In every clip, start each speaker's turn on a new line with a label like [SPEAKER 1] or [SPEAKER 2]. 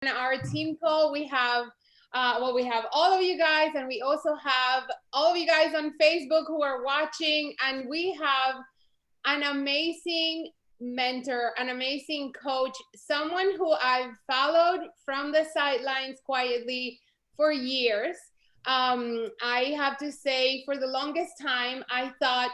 [SPEAKER 1] In our team call, we have we have all of you guys, and we also have all of you guys on Facebook who are watching, and we have an amazing mentor, an amazing coach, someone who I've followed from the sidelines quietly for years. I have to say, for the longest time, I thought,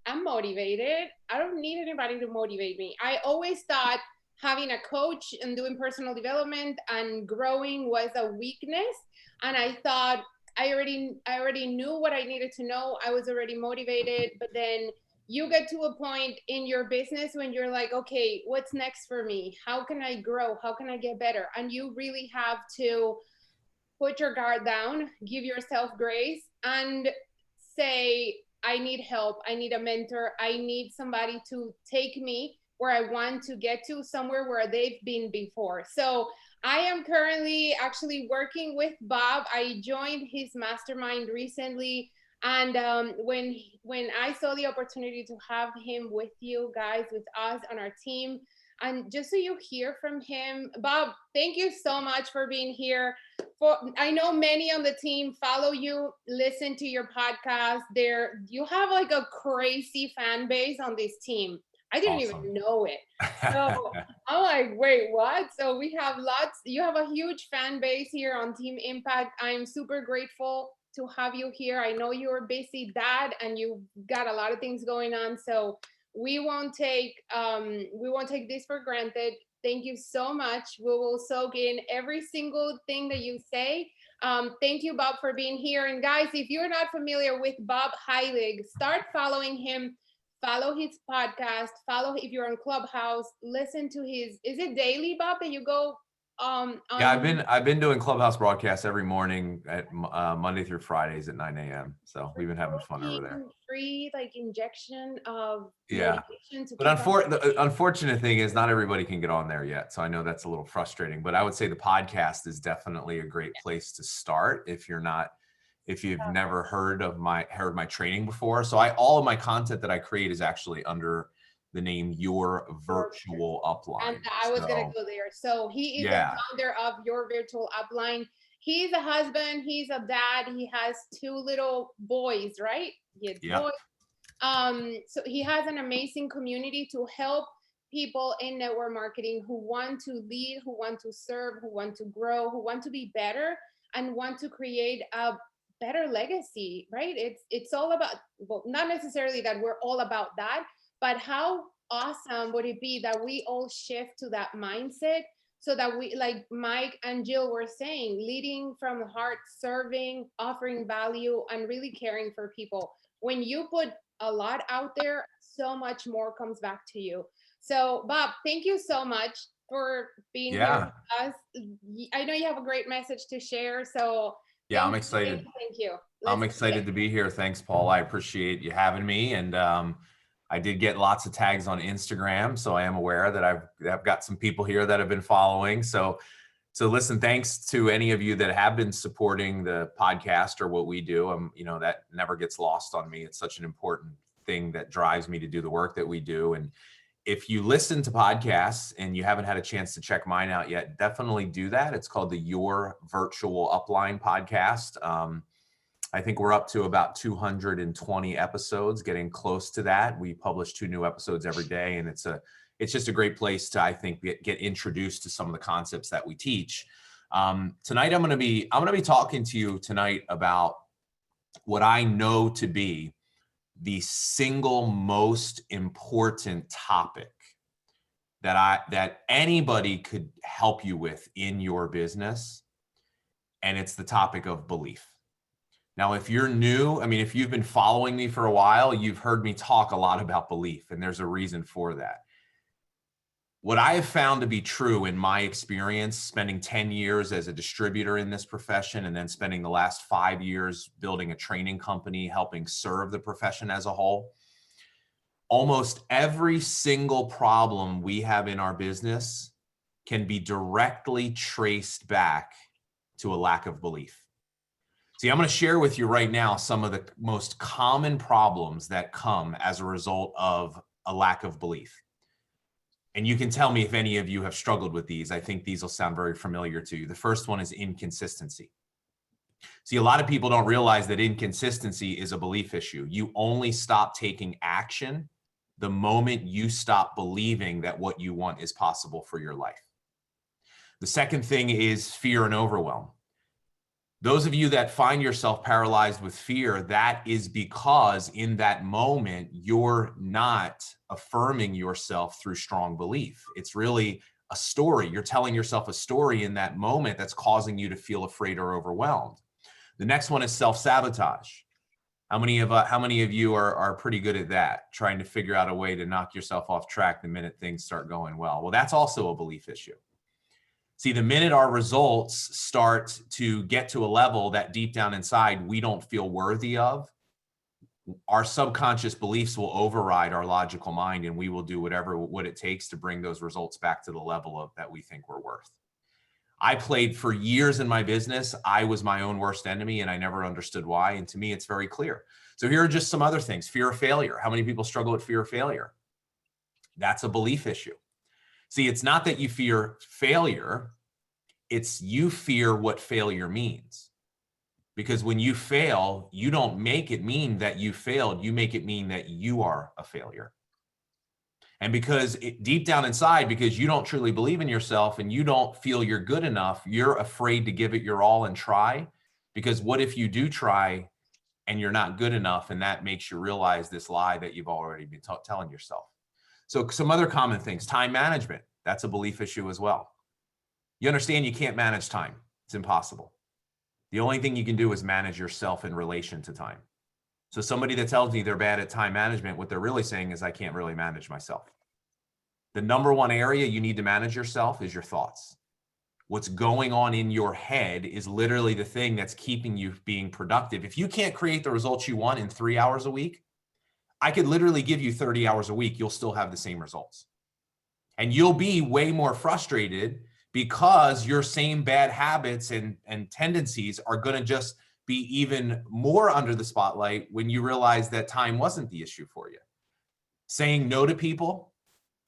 [SPEAKER 1] I'm motivated. I don't need anybody to motivate me. I always thought having a coach and doing personal development and growing was a weakness. And I thought I already knew what I needed to know. I was already motivated. But then you get to a point in your business when you're like, okay, what's next for me? How can I grow? How can I get better? And you really have to put your guard down, give yourself grace, and say, I need help. I need a mentor. I need somebody to take me where I want to get to, somewhere where they've been before. So I am currently actually working with Bob. I joined his mastermind recently. And when I saw the opportunity to have him with you guys, with us on our team, and just so you hear from him, Bob, thank you so much for being here. I know many on the team follow you, listen to your podcast. You have like a crazy fan base on this team. I didn't even know it. So I'm like, wait, what? So we have you have a huge fan base here on Team Impact. I'm super grateful to have you here. I know you're a busy dad and you've got a lot of things going on. So we won't take this for granted. Thank you so much. We will soak in every single thing that you say. Thank you, Bob, for being here. And guys, if you're not familiar with Bob Heilig, start following him. Follow his podcast. Follow if you're on Clubhouse. Listen to is it daily, Bob, that you go
[SPEAKER 2] Yeah, I've been doing Clubhouse broadcasts every morning at Monday through Fridays at 9 a.m. So we've been having fun over there.
[SPEAKER 1] Free like injection of
[SPEAKER 2] motivation to but the unfortunate thing is not everybody can get on there yet. So I know that's a little frustrating, but I would say the podcast is definitely a great place to start if you've never heard my training before. So all of my content that I create is actually under the name Your Virtual Upline.
[SPEAKER 1] And I was going to go there. So he is the founder of Your Virtual Upline. He's a husband. He's a dad. He has 2 little boys, right? Boys. So he has an amazing community to help people in network marketing who want to lead, who want to serve, who want to grow, who want to be better, and want to create a better legacy, right? It's all about, well, not necessarily that we're all about that, but how awesome would it be that we all shift to that mindset so that we, like Mike and Jill were saying, leading from the heart, serving, offering value, and really caring for people. When you put a lot out there, so much more comes back to you. So Bob, thank you so much for being here with us. I know you have a great message to share. So
[SPEAKER 2] I'm excited.
[SPEAKER 1] Thank you.
[SPEAKER 2] I'm excited to be here. Thanks, Paul. I appreciate you having me. And I did get lots of tags on Instagram, so I am aware that I've got some people here that have been following. So listen, thanks to any of you that have been supporting the podcast or what we do. That never gets lost on me. It's such an important thing that drives me to do the work that we do. And if you listen to podcasts and you haven't had a chance to check mine out yet, definitely do that. It's called the Your Virtual Upline podcast. I think we're up to about 220 episodes, getting close to that. We publish 2 new episodes every day, and it's just a great place to, I think, get introduced to some of the concepts that we teach. Tonight, I'm going to be talking to you tonight about what I know to be the single most important topic that anybody could help you with in your business, and it's the topic of belief. Now, if you're new, if you've been following me for a while, you've heard me talk a lot about belief, and there's a reason for that. What I have found to be true in my experience, spending 10 years as a distributor in this profession, and then spending the last 5 years building a training company, helping serve the profession as a whole, almost every single problem we have in our business can be directly traced back to a lack of belief. See, I'm going to share with you right now some of the most common problems that come as a result of a lack of belief. And you can tell me if any of you have struggled with these. I think these will sound very familiar to you. The first one is inconsistency. See, a lot of people don't realize that inconsistency is a belief issue. You only stop taking action the moment you stop believing that what you want is possible for your life. The second thing is fear and overwhelm. Those of you that find yourself paralyzed with fear, that is because in that moment, you're not affirming yourself through strong belief. It's really a story. You're telling yourself a story in that moment that's causing you to feel afraid or overwhelmed. The next one is self-sabotage. How many of you are pretty good at that, trying to figure out a way to knock yourself off track the minute things start going well? Well, that's also a belief issue. See, the minute our results start to get to a level that deep down inside we don't feel worthy of, our subconscious beliefs will override our logical mind, and we will do what it takes to bring those results back to the level of that we think we're worth. I played for years in my business. I was my own worst enemy, and I never understood why. And to me, it's very clear. So here are just some other things. Fear of failure. How many people struggle with fear of failure? That's a belief issue. See, it's not that you fear failure, it's you fear what failure means. Because when you fail, you don't make it mean that you failed, you make it mean that you are a failure. And because deep down inside, because you don't truly believe in yourself and you don't feel you're good enough, you're afraid to give it your all and try. Because what if you do try and you're not good enough, and that makes you realize this lie that you've already been telling yourself. So some other common things, time management, that's a belief issue as well. You understand you can't manage time. It's impossible. The only thing you can do is manage yourself in relation to time. So somebody that tells me they're bad at time management, what they're really saying is I can't really manage myself. The number one area you need to manage yourself is your thoughts. What's going on in your head is literally the thing that's keeping you being productive. If you can't create the results you want in 3 hours a week, I could literally give you 30 hours a week. You'll still have the same results. And you'll be way more frustrated because your same bad habits and tendencies are going to just be even more under the spotlight when you realize that time wasn't the issue for you. Saying no to people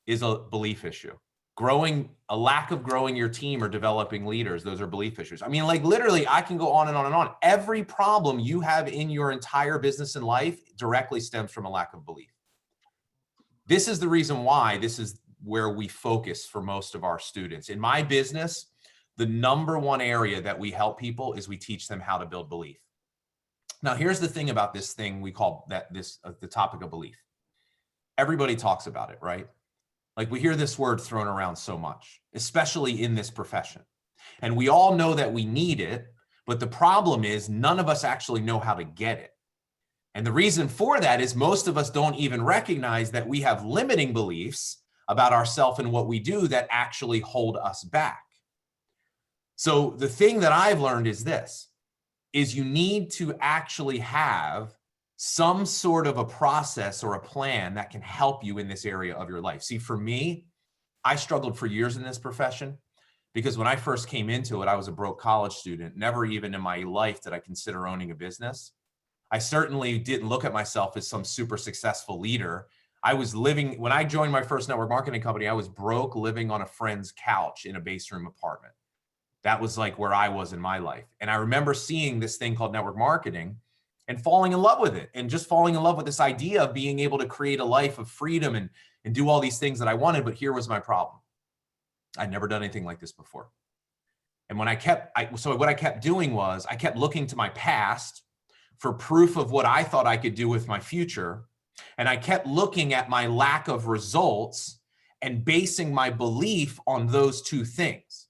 [SPEAKER 2] is a belief issue. A lack of growing your team or developing leaders, those are belief issues. I mean, like literally, I can go on and on and on. Every problem you have in your entire business and life directly stems from a lack of belief. This is the reason why this is where we focus for most of our students. In my business, the number one area that we help people is we teach them how to build belief. Now, here's the thing about this thing we call the topic of belief. Everybody talks about it, right? Like we hear this word thrown around so much, especially in this profession. And we all know that we need it, but the problem is none of us actually know how to get it. And the reason for that is most of us don't even recognize that we have limiting beliefs about ourselves and what we do that actually hold us back. So the thing that I've learned is this, is you need to actually have some sort of a process or a plan that can help you in this area of your life. See, for me, I struggled for years in this profession because when I first came into it, I was a broke college student. Never even in my life did I consider owning a business. I certainly didn't look at myself as some super successful leader. I was living, when I joined my first network marketing company, I was broke living on a friend's couch in a base room apartment. That was like where I was in my life. And I remember seeing this thing called network marketing and falling in love with it, and just falling in love with this idea of being able to create a life of freedom and do all these things that I wanted. But here was my problem. I'd never done anything like this before. And what I kept doing was I kept looking to my past for proof of what I thought I could do with my future. And I kept looking at my lack of results and basing my belief on those two things.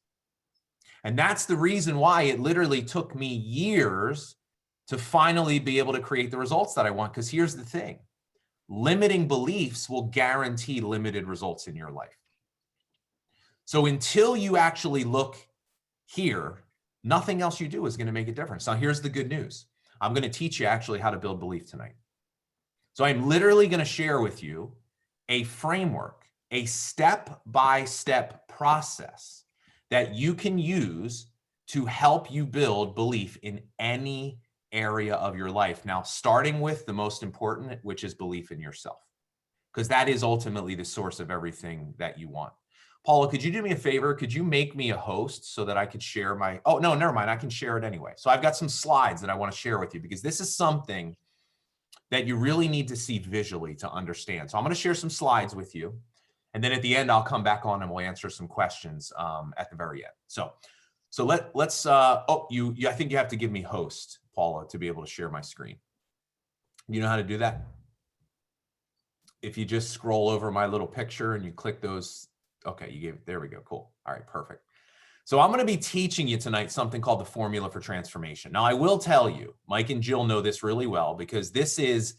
[SPEAKER 2] And that's the reason why it literally took me years to finally be able to create the results that I want. Because here's the thing, limiting beliefs will guarantee limited results in your life. So until you actually look here, nothing else you do is going to make a difference. Now, here's the good news. I'm going to teach you actually how to build belief tonight. So I'm literally going to share with you a framework, a step-by-step process that you can use to help you build belief in any area of your life. Now, starting with the most important, which is belief in yourself. because that is ultimately the source of everything that you want. Paula, could you do me a favor? Could you make me a host so that I could share my, oh, no, never mind. I can share it anyway. So I've got some slides that I want to share with you because this is something that you really need to see visually to understand. So I'm going to share some slides with you. And then at the end, I'll come back on and we'll answer some questions at the very end. So let's, I think you have to give me host, Paula, to be able to share my screen. You know how to do that? If you just scroll over my little picture and you click those, okay, you gave it, there we go, cool. All right, perfect. So I'm going to be teaching you tonight something called the formula for transformation. Now I will tell you, Mike and Jill know this really well because this is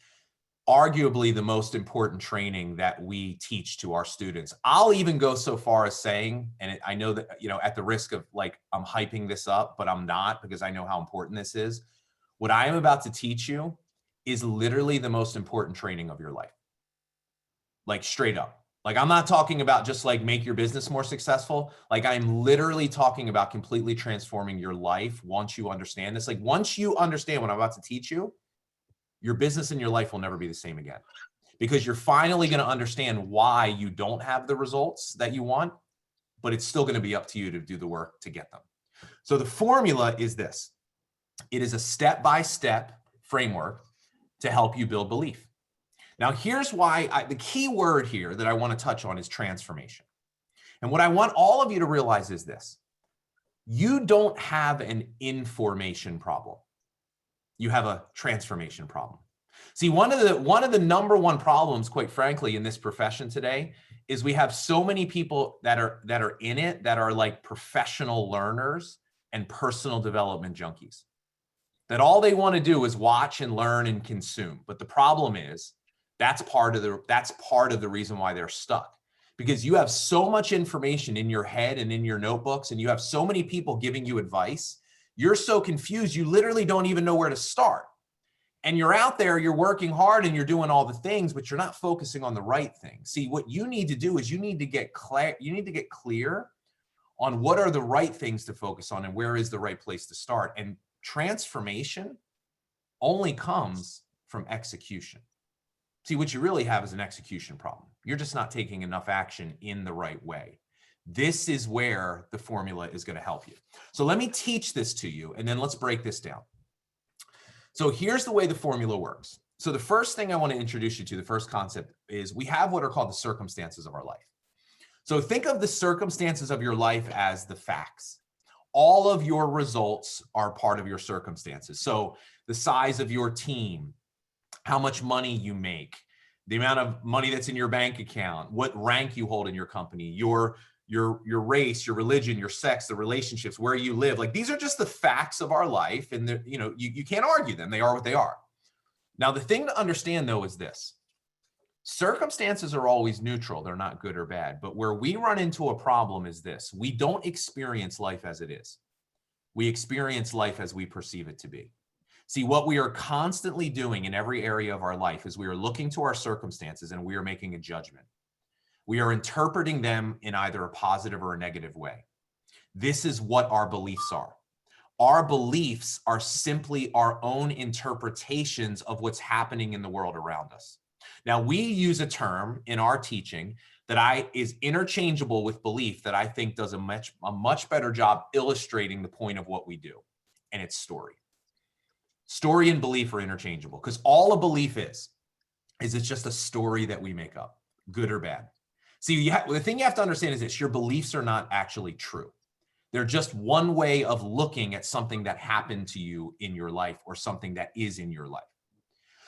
[SPEAKER 2] arguably the most important training that we teach to our students. I'll even go so far as saying, and I know that, you know, at the risk of like, I'm hyping this up, but I'm not because I know how important this is. What I am about to teach you is literally the most important training of your life. Like straight up. Like I'm not talking about just like make your business more successful. Like I'm literally talking about completely transforming your life once you understand this. Like once you understand what I'm about to teach you, your business and your life will never be the same again. Because you're finally going to understand why you don't have the results that you want, but it's still going to be up to you to do the work to get them. So the formula is this. It is a step-by-step framework to help you build belief. Now, here's why the key word here that I want to touch on is transformation. And what I want all of you to realize is this. You don't have an information problem. You have a transformation problem. See, one of the number one problems, quite frankly, in this profession today is we have so many people that are in it that are like professional learners and personal development junkies. That all they want to do is watch and learn and consume. But the problem is that's part of the reason why they're stuck. Because you have so much information in your head and in your notebooks, and you have so many people giving you advice. You're so confused, you literally don't even know where to start. And you're out there, you're working hard and you're doing all the things, but you're not focusing on the right thing. See, what you need to do is you need to get clear on what are the right things to focus on and where is the right place to start. And transformation only comes from execution. See, what you really have is an execution problem. You're just not taking enough action in the right way. This is where the formula is going to help you. So let me teach this to you, and then let's break this down. So here's the way the formula works. So the first thing I want to introduce you to, the first concept, is we have what are called the circumstances of our life. So think of the circumstances of your life as the facts. All of your results are part of your circumstances. So the size of your team, how much money you make, the amount of money that's in your bank account, what rank you hold in your company, your race, your religion, your sex, the relationships, where you live. Like these are just the facts of our life, and you can't argue them. They are what they are. Now, the thing to understand though is this. Circumstances are always neutral. They're not good or bad. But where we run into a problem is this. We don't experience life as it is. We experience life as we perceive it to be. See, what we are constantly doing in every area of our life is we are looking to our circumstances and we are making a judgment. We are interpreting them in either a positive or a negative way. This is what our beliefs are. Our beliefs are simply our own interpretations of what's happening in the world around us. Now, we use a term in our teaching that is interchangeable with belief that I think does a much better job illustrating the point of what we do, and it's story. Story and belief are interchangeable because all a belief is it's just a story that we make up, good or bad. See, the thing you have to understand is this: your beliefs are not actually true. They're just one way of looking at something that happened to you in your life or something that is in your life.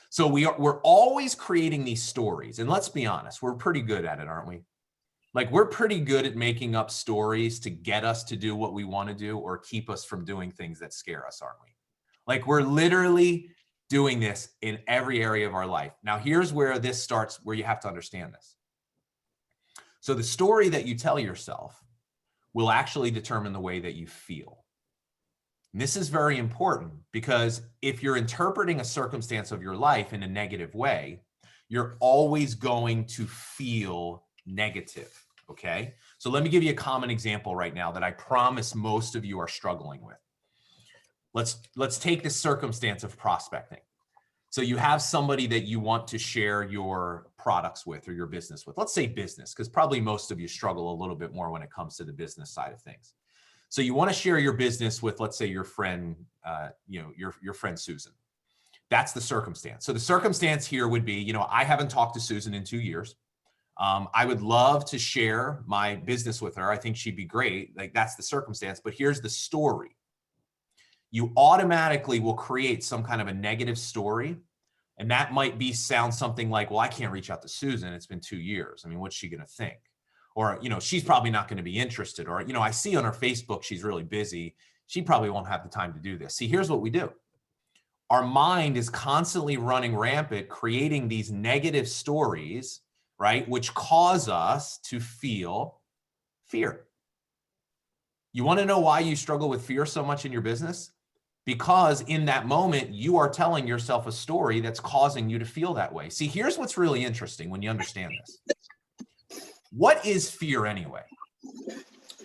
[SPEAKER 2] So we're always creating these stories, and let's be honest, we're pretty good at it, aren't we? Like we're pretty good at making up stories to get us to do what we want to do or keep us from doing things that scare us, aren't we? Like we're literally doing this in every area of our life. Now, here's where this starts, where you have to understand this. So the story that you tell yourself will actually determine the way that you feel. And this is very important because if you're interpreting a circumstance of your life in a negative way, you're always going to feel negative, okay? So let me give you a common example right now that I promise most of you are struggling with. Let's take this circumstance of prospecting. So you have somebody that you want to share your products with or your business with. Let's say business, because probably most of you struggle a little bit more when it comes to the business side of things. So you want to share your business with, let's say, your friend, your friend Susan. That's the circumstance. So the circumstance here would be, I haven't talked to Susan in 2 years. I would love to share my business with her. I think she'd be great. Like, that's the circumstance. But here's the story. You automatically will create some kind of a negative story. And that might sound something like, well, I can't reach out to Susan. It's been 2 years. I mean, what's she going to think? Or, she's probably not going to be interested. Or, I see on her Facebook, she's really busy. She probably won't have the time to do this. See, here's what we do. Our mind is constantly running rampant, creating these negative stories, right? Which cause us to feel fear. You want to know why you struggle with fear so much in your business? Because in that moment, you are telling yourself a story that's causing you to feel that way. See, here's what's really interesting when you understand this. What is fear anyway?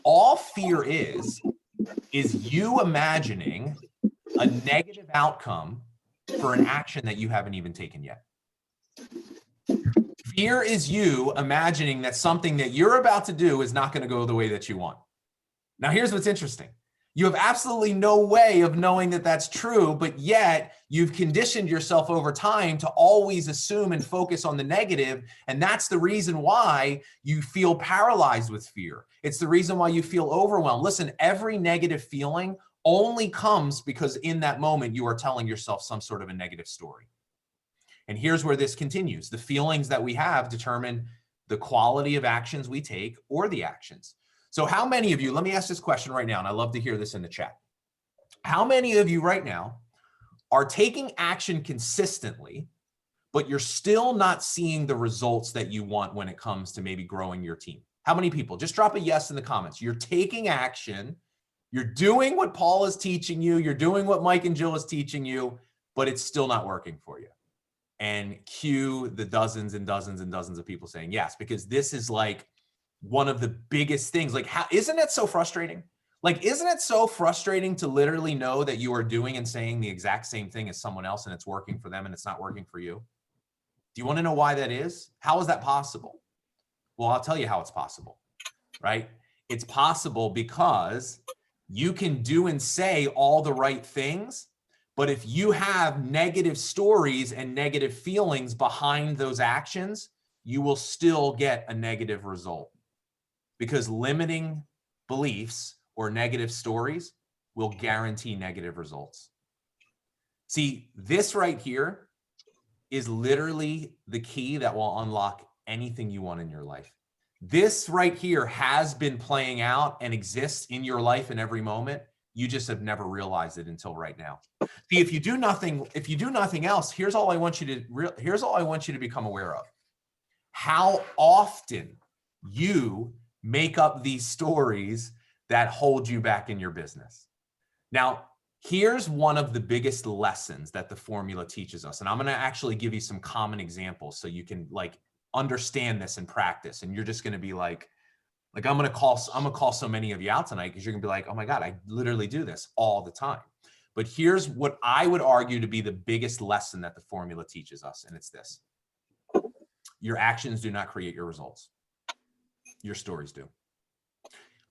[SPEAKER 2] All fear is you imagining a negative outcome for an action that you haven't even taken yet. Fear is you imagining that something that you're about to do is not going to go the way that you want. Now, here's what's interesting. You have absolutely no way of knowing that that's true, but yet you've conditioned yourself over time to always assume and focus on the negative. And that's the reason why you feel paralyzed with fear. It's the reason why you feel overwhelmed. Listen, every negative feeling only comes because in that moment you are telling yourself some sort of a negative story. And here's where this continues. The feelings that we have determine the quality of actions we take or the actions. So how many of you, let me ask this question right now, and I love to hear this in the chat. How many of you right now are taking action consistently, but you're still not seeing the results that you want when it comes to maybe growing your team? How many people? Just drop a yes in the comments. You're taking action. You're doing what Paul is teaching you. You're doing what Mike and Jill is teaching you, but it's still not working for you. And cue the dozens and dozens and dozens of people saying yes, because this is like one of the biggest things. Like, isn't it so frustrating? Like, isn't it so frustrating to literally know that you are doing and saying the exact same thing as someone else and it's working for them and it's not working for you? Do you want to know why that is? How is that possible? Well, I'll tell you how it's possible, right? It's possible because you can do and say all the right things, but if you have negative stories and negative feelings behind those actions, you will still get a negative result. Because limiting beliefs or negative stories will guarantee negative results. See, this right here is literally the key that will unlock anything you want in your life. This right here has been playing out and exists in your life in every moment. You just have never realized it until right now. See, if you do nothing else, here's all I want you to become aware of. How often you make up these stories that hold you back in your business. Now, here's one of the biggest lessons that the formula teaches us. And I'm going to actually give you some common examples so you can like understand this in practice. And you're just going to be like I'm going to call so many of you out tonight because you're going to be like, oh my God, I literally do this all the time. But here's what I would argue to be the biggest lesson that the formula teaches us. And it's this: your actions do not create your results. Your stories do.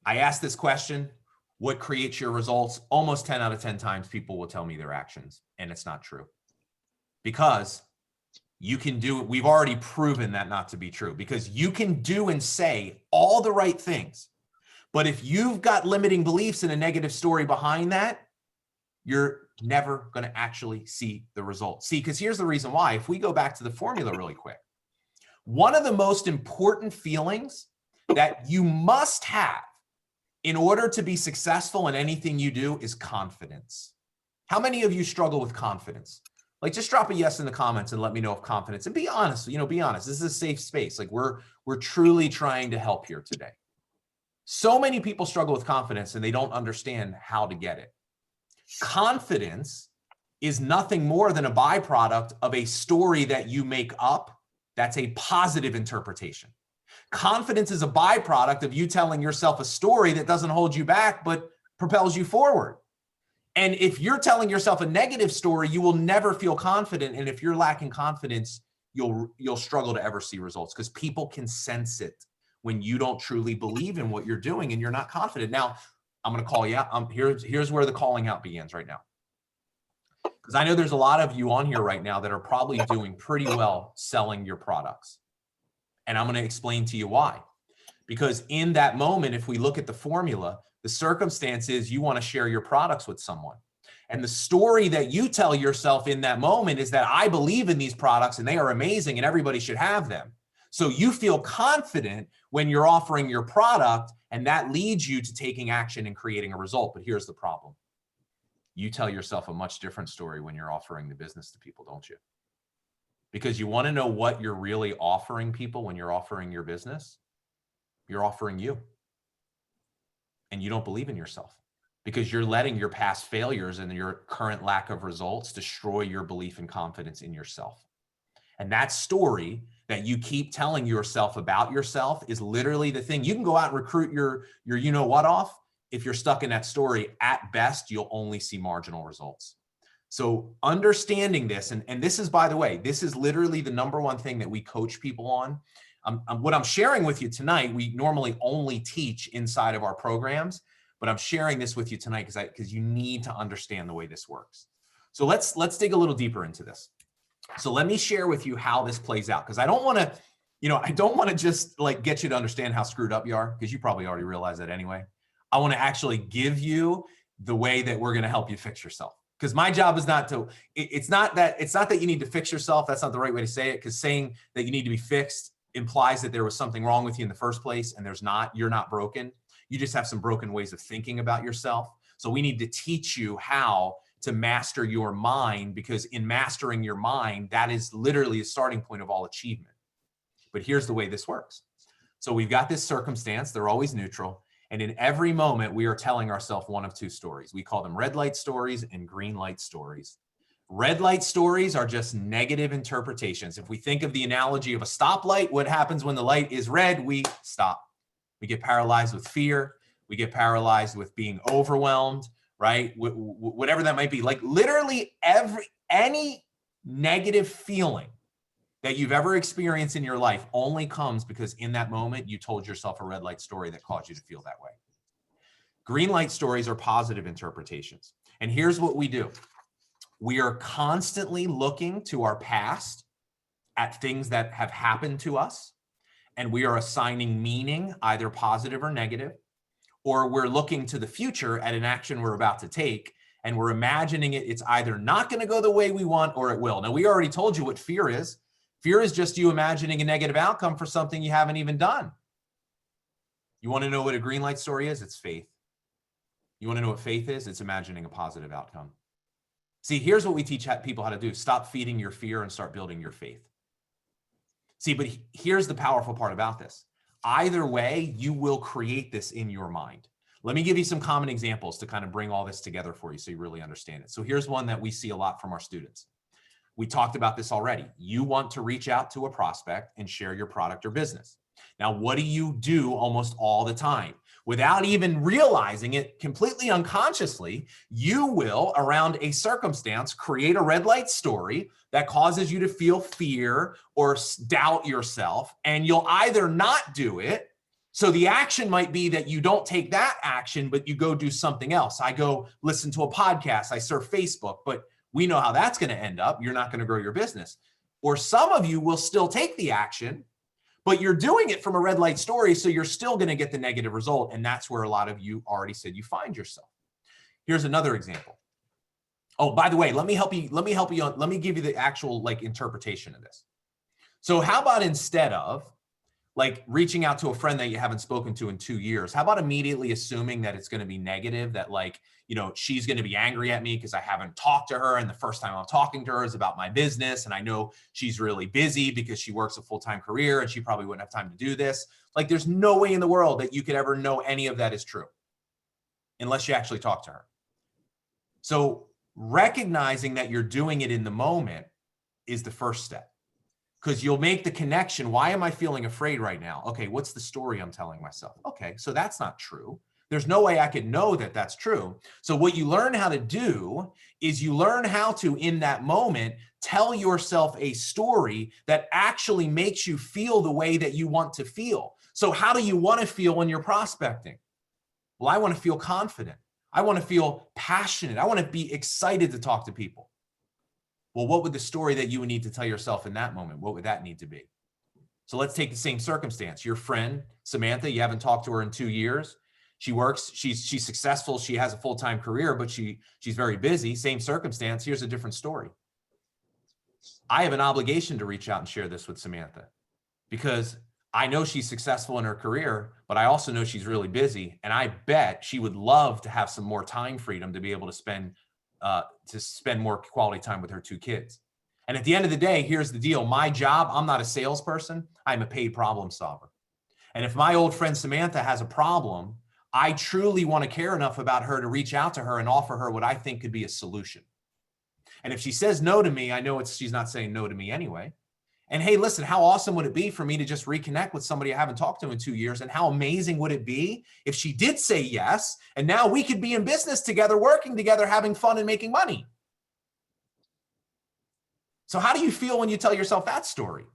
[SPEAKER 2] I asked this question, what creates your results? Almost 10 out of 10 times people will tell me their actions, and it's not true. Because you can do it. We've already proven that not to be true, because you can do and say all the right things. But if you've got limiting beliefs and a negative story behind that, you're never going to actually see the results. See, because here's the reason why. If we go back to the formula really quick, one of the most important feelings that you must have in order to be successful in anything you do is confidence. How many of you struggle with confidence? Like, just drop a yes in the comments and let me know if confidence, and be honest, be honest. This is a safe space. Like, we're truly trying to help here today. So many people struggle with confidence and they don't understand how to get it. Confidence is nothing more than a byproduct of a story that you make up. That's a positive interpretation. Confidence is a byproduct of you telling yourself a story that doesn't hold you back, but propels you forward. And if you're telling yourself a negative story, you will never feel confident. And if you're lacking confidence, you'll struggle to ever see results, because people can sense it when you don't truly believe in what you're doing and you're not confident. Now, I'm going to call you out. Here's where the calling out begins right now. Because I know there's a lot of you on here right now that are probably doing pretty well selling your products. And I'm going to explain to you why. Because in that moment, if we look at the formula, the circumstance is you want to share your products with someone. And the story that you tell yourself in that moment is that I believe in these products and they are amazing and everybody should have them. So you feel confident when you're offering your product, and that leads you to taking action and creating a result. But here's the problem. You tell yourself a much different story when you're offering the business to people, don't you? Because you want to know what you're really offering people when you're offering your business. You're offering you. And you don't believe in yourself, because you're letting your past failures and your current lack of results destroy your belief and confidence in yourself. And that story that you keep telling yourself about yourself is literally the thing. You can go out and recruit your you know what off. If you're stuck in that story, at best, you'll only see marginal results. So understanding this, and this is, by the way, this is literally the number one thing that we coach people on. What I'm sharing with you tonight, we normally only teach inside of our programs, but I'm sharing this with you tonight because you need to understand the way this works. So let's dig a little deeper into this. So let me share with you how this plays out, because I don't want to just like get you to understand how screwed up you are, because you probably already realize that anyway. I want to actually give you the way that we're going to help you fix yourself. Because my job is it's not that you need to fix yourself. That's not the right way to say it, because saying that you need to be fixed implies that there was something wrong with you in the first place, and there's not. You're not broken. You just have some broken ways of thinking about yourself. So we need to teach you how to master your mind, because in mastering your mind, that is literally the starting point of all achievement. But here's the way this works. So we've got this circumstance. They're always neutral. And in every moment, we are telling ourselves one of two stories. We call them red light stories and green light stories. Red light stories are just negative interpretations. If we think of the analogy of a stoplight, what happens when the light is red? We stop. We get paralyzed with fear. We get paralyzed with being overwhelmed, right? Whatever that might be. Like literally any negative feeling that you've ever experienced in your life only comes because in that moment, you told yourself a red light story that caused you to feel that way. Green light stories are positive interpretations. And here's what we do. We are constantly looking to our past at things that have happened to us, and we are assigning meaning, either positive or negative, or we're looking to the future at an action we're about to take, and we're imagining it's either not going to go the way we want or it will. Now, we already told you what fear is. Fear is just you imagining a negative outcome for something you haven't even done. You want to know what a green light story is? It's faith. You want to know what faith is? It's imagining a positive outcome. See, here's what we teach people how to do. Stop feeding your fear and start building your faith. See, but here's the powerful part about this. Either way, you will create this in your mind. Let me give you some common examples to kind of bring all this together for you so you really understand it. So here's one that we see a lot from our students. We talked about this already. You want to reach out to a prospect and share your product or business. Now, what do you do almost all the time? Without even realizing it, completely unconsciously, you will, around a circumstance, create a red light story that causes you to feel fear or doubt yourself, and you'll either not do it. So the action might be that you don't take that action, but you go do something else. I go listen to a podcast, I surf Facebook, but we know how that's going to end up. You're not going to grow your business. Or some of you will still take the action, but you're doing it from a red light story, so you're still going to get the negative result. And that's where a lot of you already said you find yourself. Here's another example. Oh, by the way, let me give you the actual interpretation of this. So how about instead of reaching out to a friend that you haven't spoken to in 2 years, how about immediately assuming that it's going to be negative, that she's going to be angry at me because I haven't talked to her, and the first time I'm talking to her is about my business, and I know she's really busy because she works a full-time career and she probably wouldn't have time to do this. There's no way in the world that you could ever know any of that is true unless you actually talk to her. So recognizing that you're doing it in the moment is the first step. Because you'll make the connection. Why am I feeling afraid right now? Okay, what's the story I'm telling myself? Okay, so that's not true. There's no way I could know that that's true. So what you learn how to do is you learn how to, in that moment, tell yourself a story that actually makes you feel the way that you want to feel. So how do you want to feel when you're prospecting? Well, I want to feel confident. I want to feel passionate. I want to be excited to talk to people. Well, what would the story that you would need to tell yourself in that moment? What would that need to be? So let's take the same circumstance. Your friend, Samantha, you haven't talked to her in 2 years. She works, she's successful, she has a full-time career, but she's very busy. Same circumstance. Here's a different story. I have an obligation to reach out and share this with Samantha because I know she's successful in her career, but I also know she's really busy. And I bet she would love to have some more time freedom to be able to spend more quality time with her 2 kids. And at the end of the day, here's the deal. My job, I'm not a salesperson. I'm a paid problem solver. And if my old friend Samantha has a problem, I truly want to care enough about her to reach out to her and offer her what I think could be a solution. And if she says no to me, I know she's not saying no to me anyway. And hey, listen, how awesome would it be for me to just reconnect with somebody I haven't talked to in 2 years? And how amazing would it be if she did say yes, and now we could be in business together, working together, having fun and making money? So how do you feel when you tell yourself that story?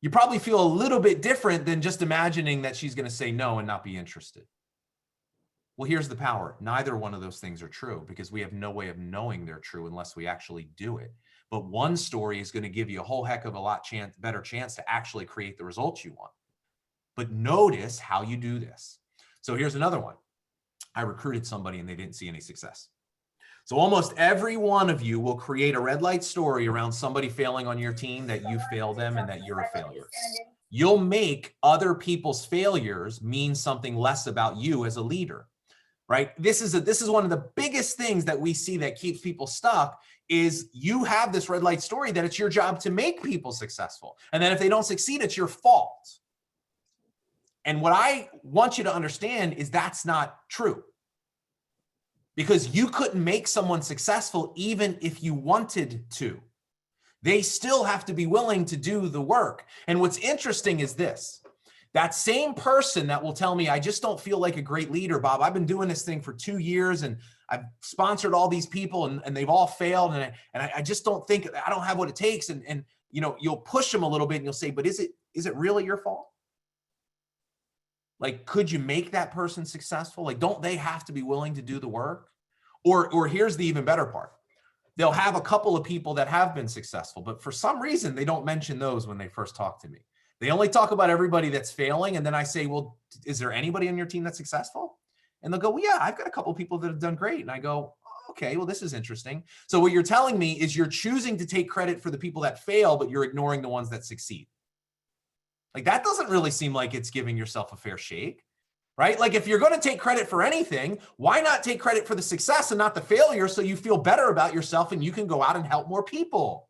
[SPEAKER 2] You probably feel a little bit different than just imagining that she's going to say no and not be interested. Well, here's the power. Neither one of those things are true because we have no way of knowing they're true unless we actually do it. But one story is going to give you a whole heck of a lot better chance to actually create the results you want. But notice how you do this. So here's another one. I recruited somebody and they didn't see any success. So almost every one of you will create a red light story around somebody failing on your team, that you failed them and that you're a failure. You'll make other people's failures mean something less about you as a leader, right? This is one of the biggest things that we see that keeps people stuck is you have this red light story that it's your job to make people successful. And then if they don't succeed, it's your fault. And what I want you to understand is that's not true. Because you couldn't make someone successful even if you wanted to. They still have to be willing to do the work. And what's interesting is this. That same person that will tell me, I just don't feel like a great leader, Bob. I've been doing this thing for 2 years and I've sponsored all these people and they've all failed. And I just don't think, I don't have what it takes. And you know, you'll push them a little bit and you'll say, but is it really your fault? Like, could you make that person successful? Like, don't they have to be willing to do the work? Or here's the even better part. They'll have a couple of people that have been successful, but for some reason, they don't mention those when they first talk to me. They only talk about everybody that's failing. And then I say, well, is there anybody on your team that's successful? And they'll go, well, yeah, I've got a couple of people that have done great. And I go, okay, well, this is interesting. So what you're telling me is you're choosing to take credit for the people that fail, but you're ignoring the ones that succeed. Like, that doesn't really seem like it's giving yourself a fair shake, right? Like, if you're going to take credit for anything, why not take credit for the success and not the failure so you feel better about yourself and you can go out and help more people?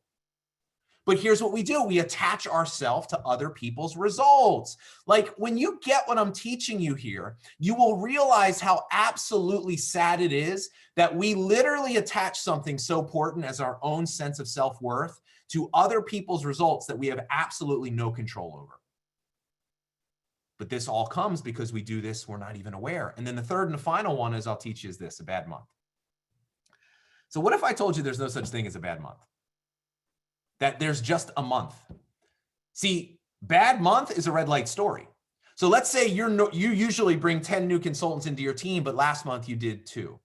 [SPEAKER 2] But here's what we do. We attach ourselves to other people's results. Like, when you get what I'm teaching you here, you will realize how absolutely sad it is that we literally attach something so important as our own sense of self-worth to other people's results that we have absolutely no control over. But this all comes because we do this, we're not even aware. And then the third and the final one is I'll teach you is this, a bad month. So what if I told you there's no such thing as a bad month? That there's just a month. See, bad month is a red light story. So let's say you usually bring 10 new consultants into your team, but last month you did 2.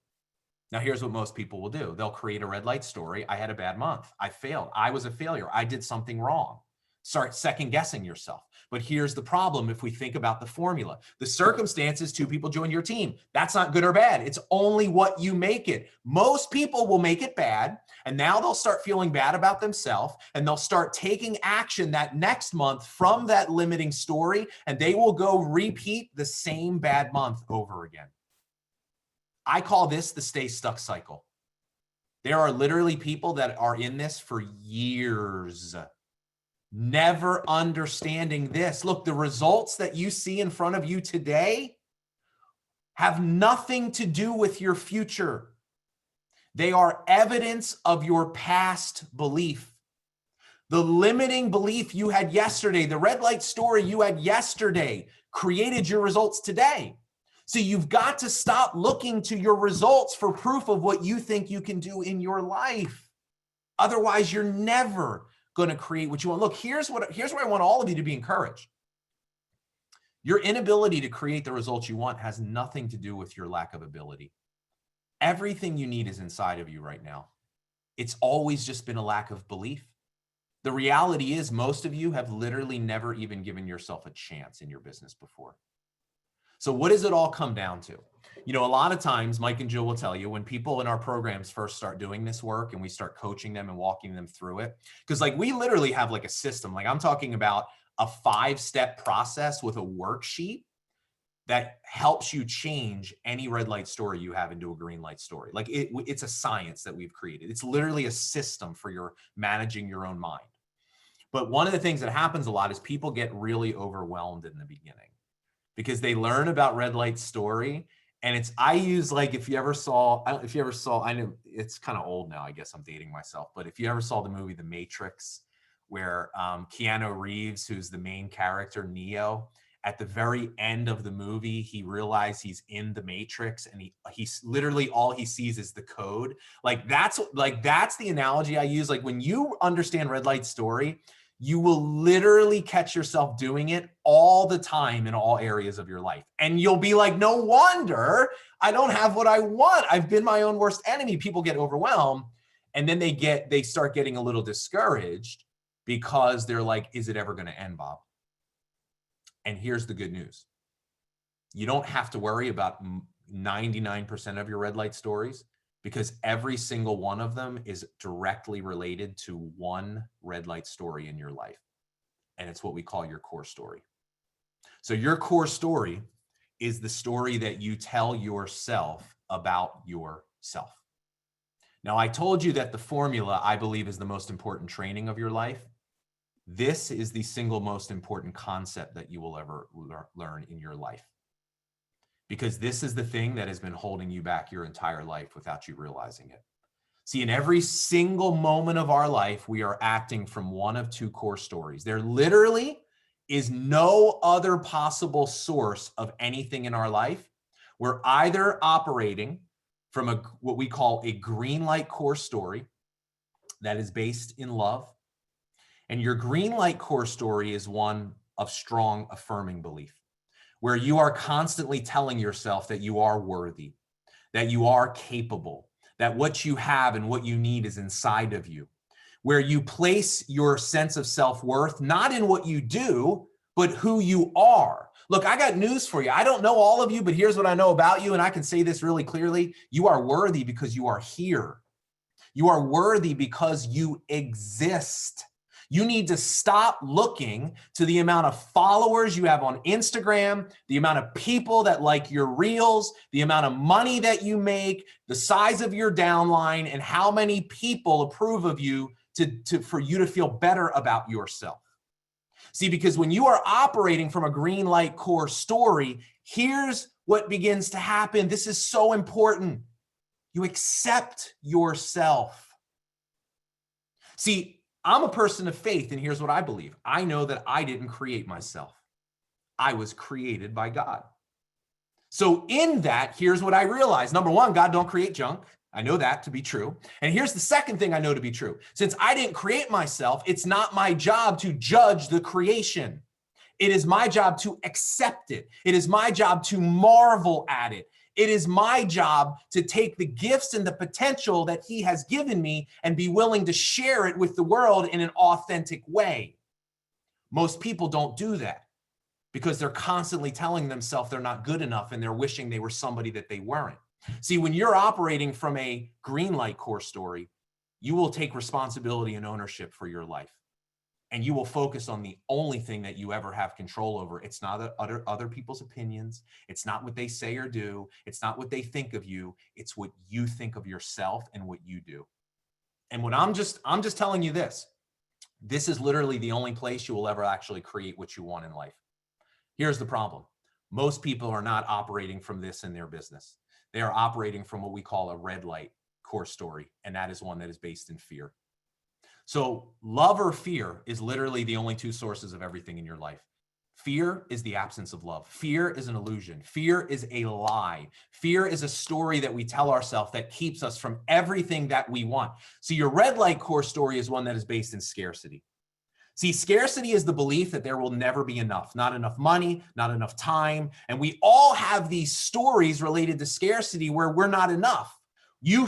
[SPEAKER 2] Now here's what most people will do. They'll create a red light story. I had a bad month. I failed. I was a failure. I did something wrong. Start second guessing yourself. But here's the problem if we think about the formula. The circumstances, 2 people join your team. That's not good or bad. It's only what you make it. Most people will make it bad, and now they'll start feeling bad about themselves, and they'll start taking action that next month from that limiting story, and they will go repeat the same bad month over again. I call this the stay stuck cycle. There are literally people that are in this for years, never understanding this. Look, the results that you see in front of you today have nothing to do with your future. They are evidence of your past belief. The limiting belief you had yesterday, the red light story you had yesterday created your results today. So you've got to stop looking to your results for proof of what you think you can do in your life. Otherwise, you're never going to create what you want. Look, here's where I want all of you to be encouraged. Your inability to create the results you want has nothing to do with your lack of ability. Everything you need is inside of you right now. It's always just been a lack of belief. The reality is most of you have literally never even given yourself a chance in your business before. So what does it all come down to? You know, a lot of times, Mike and Jill will tell you, when people in our programs first start doing this work and we start coaching them and walking them through it, because like we literally have like a system, like I'm talking about a 5-step process with a worksheet that helps you change any red light story you have into a green light story. Like it's a science that we've created. It's literally a system for your managing your own mind. But one of the things that happens a lot is people get really overwhelmed in the beginning because they learn about red light story. And I use like, if you ever saw, I know it's kind of old now, I guess I'm dating myself, but if you ever saw the movie The Matrix, where Keanu Reeves, who's the main character, Neo, at the very end of the movie, he realized he's in the Matrix and he's literally all he sees is the code. That's the analogy I use. Like when you understand red light story, you will literally catch yourself doing it all the time in all areas of your life. And you'll be like, no wonder I don't have what I want. I've been my own worst enemy. People get overwhelmed and then they start getting a little discouraged because they're like, is it ever going to end, Bob? And here's the good news. You don't have to worry about 99% of your red light stories because every single one of them is directly related to one red light story in your life. And it's what we call your core story. So your core story is the story that you tell yourself about yourself. Now, I told you that the formula, I believe, is the most important training of your life. This is the single most important concept that you will ever learn in your life. Because this is the thing that has been holding you back your entire life without you realizing it. See, in every single moment of our life, we are acting from one of two core stories. There literally is no other possible source of anything in our life. We're either operating from what we call a green light core story that is based in love. And your green light core story is one of strong affirming belief, where you are constantly telling yourself that you are worthy, that you are capable, that what you have and what you need is inside of you, where you place your sense of self-worth not in what you do, but who you are. Look, I got news for you. I don't know all of you, but here's what I know about you, and I can say this really clearly. You are worthy because you are here. You are worthy because you exist. You need to stop looking to the amount of followers you have on Instagram, the amount of people that like your reels, the amount of money that you make, the size of your downline, and how many people approve of you for you to feel better about yourself. See, because when you are operating from a green light core story, here's what begins to happen. This is so important. You accept yourself. See, I'm a person of faith, and here's what I believe. I know that I didn't create myself. I was created by God. So in that, here's what I realized. Number one, God don't create junk. I know that to be true. And here's the second thing I know to be true. Since I didn't create myself, it's not my job to judge the creation. It is my job to accept it. It is my job to marvel at it. It is my job to take the gifts and the potential that he has given me and be willing to share it with the world in an authentic way. Most people don't do that because they're constantly telling themselves they're not good enough and they're wishing they were somebody that they weren't. See, when you're operating from a green light core story, you will take responsibility and ownership for your life. And you will focus on the only thing that you ever have control over. It's not other people's opinions. It's not what they say or do. It's not what they think of you. It's what you think of yourself and what you do. And what I'm just telling you this. This is literally the only place you will ever actually create what you want in life. Here's the problem. Most people are not operating from this in their business. They are operating from what we call a red light core story. And that is one that is based in fear. So love or fear is literally the only two sources of everything in your life. Fear is the absence of love. Fear is an illusion. Fear is a lie. Fear is a story that we tell ourselves that keeps us from everything that we want. So your red light core story is one that is based in scarcity. See, scarcity is the belief that there will never be enough, not enough money, not enough time. And we all have these stories related to scarcity where we're not enough. You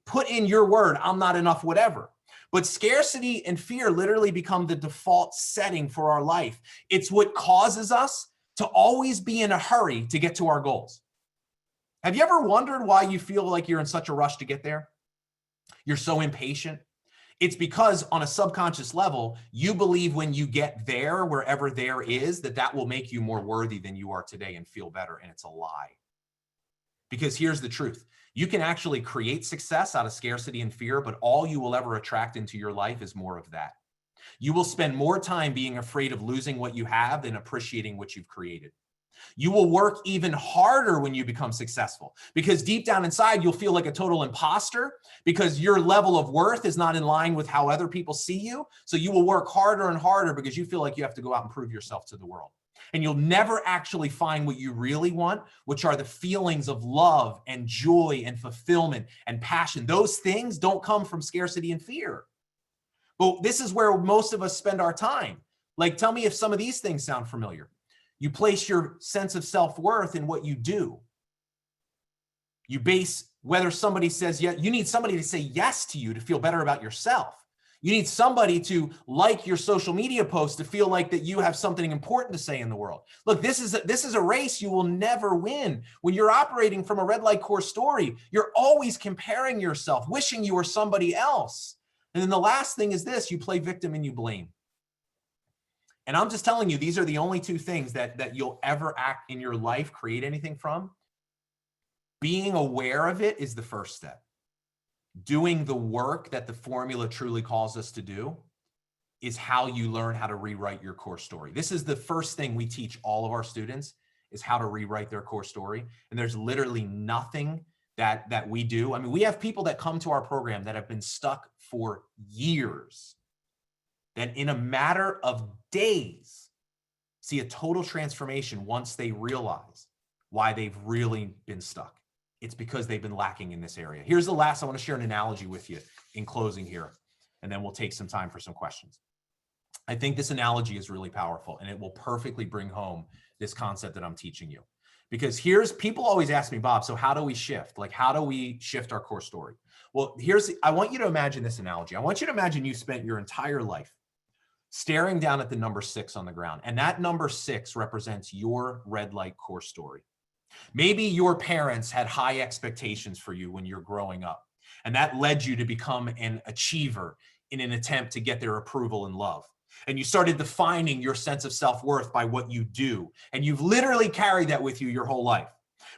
[SPEAKER 2] put in your word, I'm not enough, whatever. But scarcity and fear literally become the default setting for our life. It's what causes us to always be in a hurry to get to our goals. Have you ever wondered why you feel like you're in such a rush to get there? You're so impatient. It's because on a subconscious level, you believe when you get there, wherever there is, that will make you more worthy than you are today and feel better. And it's a lie. Because here's the truth. You can actually create success out of scarcity and fear, but all you will ever attract into your life is more of that. You will spend more time being afraid of losing what you have than appreciating what you've created. You will work even harder when you become successful because deep down inside, you'll feel like a total imposter because your level of worth is not in line with how other people see you. So you will work harder and harder because you feel like you have to go out and prove yourself to the world. And you'll never actually find what you really want, which are the feelings of love and joy and fulfillment and passion. Those things don't come from scarcity and fear. But this is where most of us spend our time. Like, tell me if some of these things sound familiar. You place your sense of self-worth in what you do. You base whether somebody says yes. You need somebody to say yes to you to feel better about yourself. You need somebody to like your social media post to feel like that you have something important to say in the world. Look, this is a race you will never win. When you're operating from a red light core story, you're always comparing yourself, wishing you were somebody else. And then the last thing is this: you play victim and you blame. And I'm just telling you, these are the only two things that you'll ever act in your life, create anything from. Being aware of it is the first step. Doing the work that the formula truly calls us to do is how you learn how to rewrite your core story. This is the first thing we teach all of our students, is how to rewrite their core story. And there's literally nothing that we do. I mean, we have people that come to our program that have been stuck for years, that in a matter of days see a total transformation once they realize why they've really been stuck. It's because they've been lacking in this area. Here's the last, I want to share an analogy with you in closing here, and then we'll take some time for some questions. I think this analogy is really powerful, and it will perfectly bring home this concept that I'm teaching you. Because people always ask me, Bob, so how do we shift? Like, how do we shift our core story? Well, I want you to imagine this analogy. I want you to imagine you spent your entire life staring down at the number 6 on the ground. And that number 6 represents your red light core story. Maybe your parents had high expectations for you when you're growing up, and that led you to become an achiever in an attempt to get their approval and love. And you started defining your sense of self-worth by what you do. And you've literally carried that with you your whole life.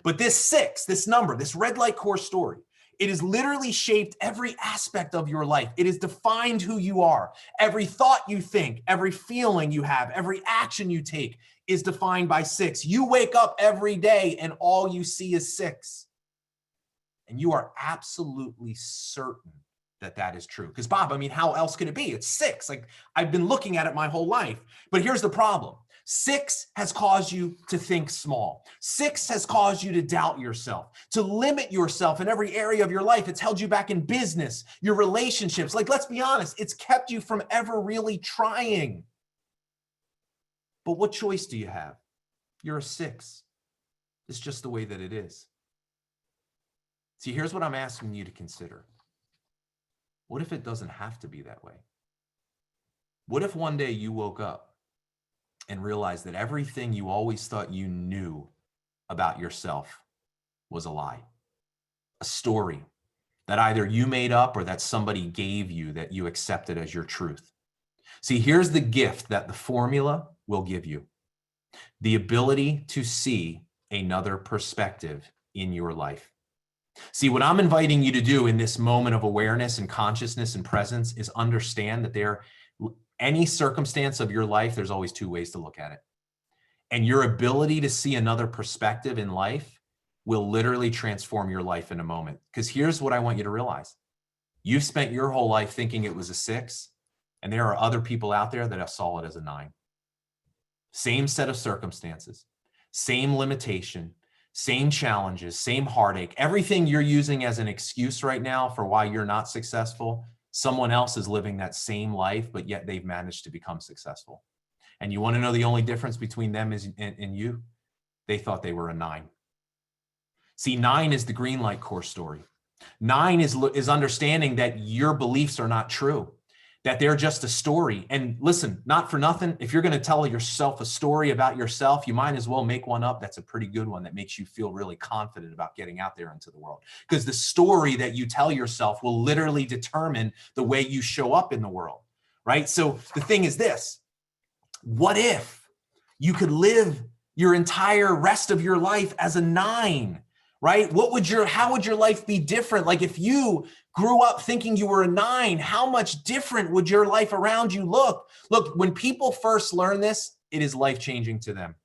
[SPEAKER 2] But this 6, this number, this red light core story, it has literally shaped every aspect of your life. It has defined who you are. Every thought you think, every feeling you have, every action you take is defined by 6. You wake up every day and all you see is 6. And you are absolutely certain that that is true. Because Bob, I mean, how else could it be? It's 6. Like, I've been looking at it my whole life. But here's the problem. 6 has caused you to think small. 6 has caused you to doubt yourself, to limit yourself in every area of your life. It's held you back in business, your relationships. Like, let's be honest, it's kept you from ever really trying. But what choice do you have? You're a 6. It's just the way that it is. See, here's what I'm asking you to consider. What if it doesn't have to be that way? What if one day you woke up and realized that everything you always thought you knew about yourself was a lie, a story that either you made up or that somebody gave you that you accepted as your truth? See, here's the gift that the formula will give you: the ability to see another perspective in your life. See, what I'm inviting you to do in this moment of awareness and consciousness and presence is understand that any circumstance of your life, there's always 2 ways to look at it. And your ability to see another perspective in life will literally transform your life in a moment. Because here's what I want you to realize. You've spent your whole life thinking it was a 6, and there are other people out there that saw it as a 9. same set of circumstances, same limitation, same challenges, same heartache. Everything you're using as an excuse right now for why you're not successful, someone else is living that same life, but yet they've managed to become successful. And you want to know the only difference between them and you? They thought they were a 9. See, 9 is the green light course story. 9 is understanding that your beliefs are not true, that they're just a story. And listen, not for nothing, if you're going to tell yourself a story about yourself, you might as well make one up that's a pretty good one that makes you feel really confident about getting out there into the world. Because the story that you tell yourself will literally determine the way you show up in the world, right? So the thing is this: what if you could live your entire rest of your life as a 9? Right? How would your life be different? Like if you grew up thinking you were a 9, how much different would your life around you look? Look, when people first learn this, it is life-changing to them.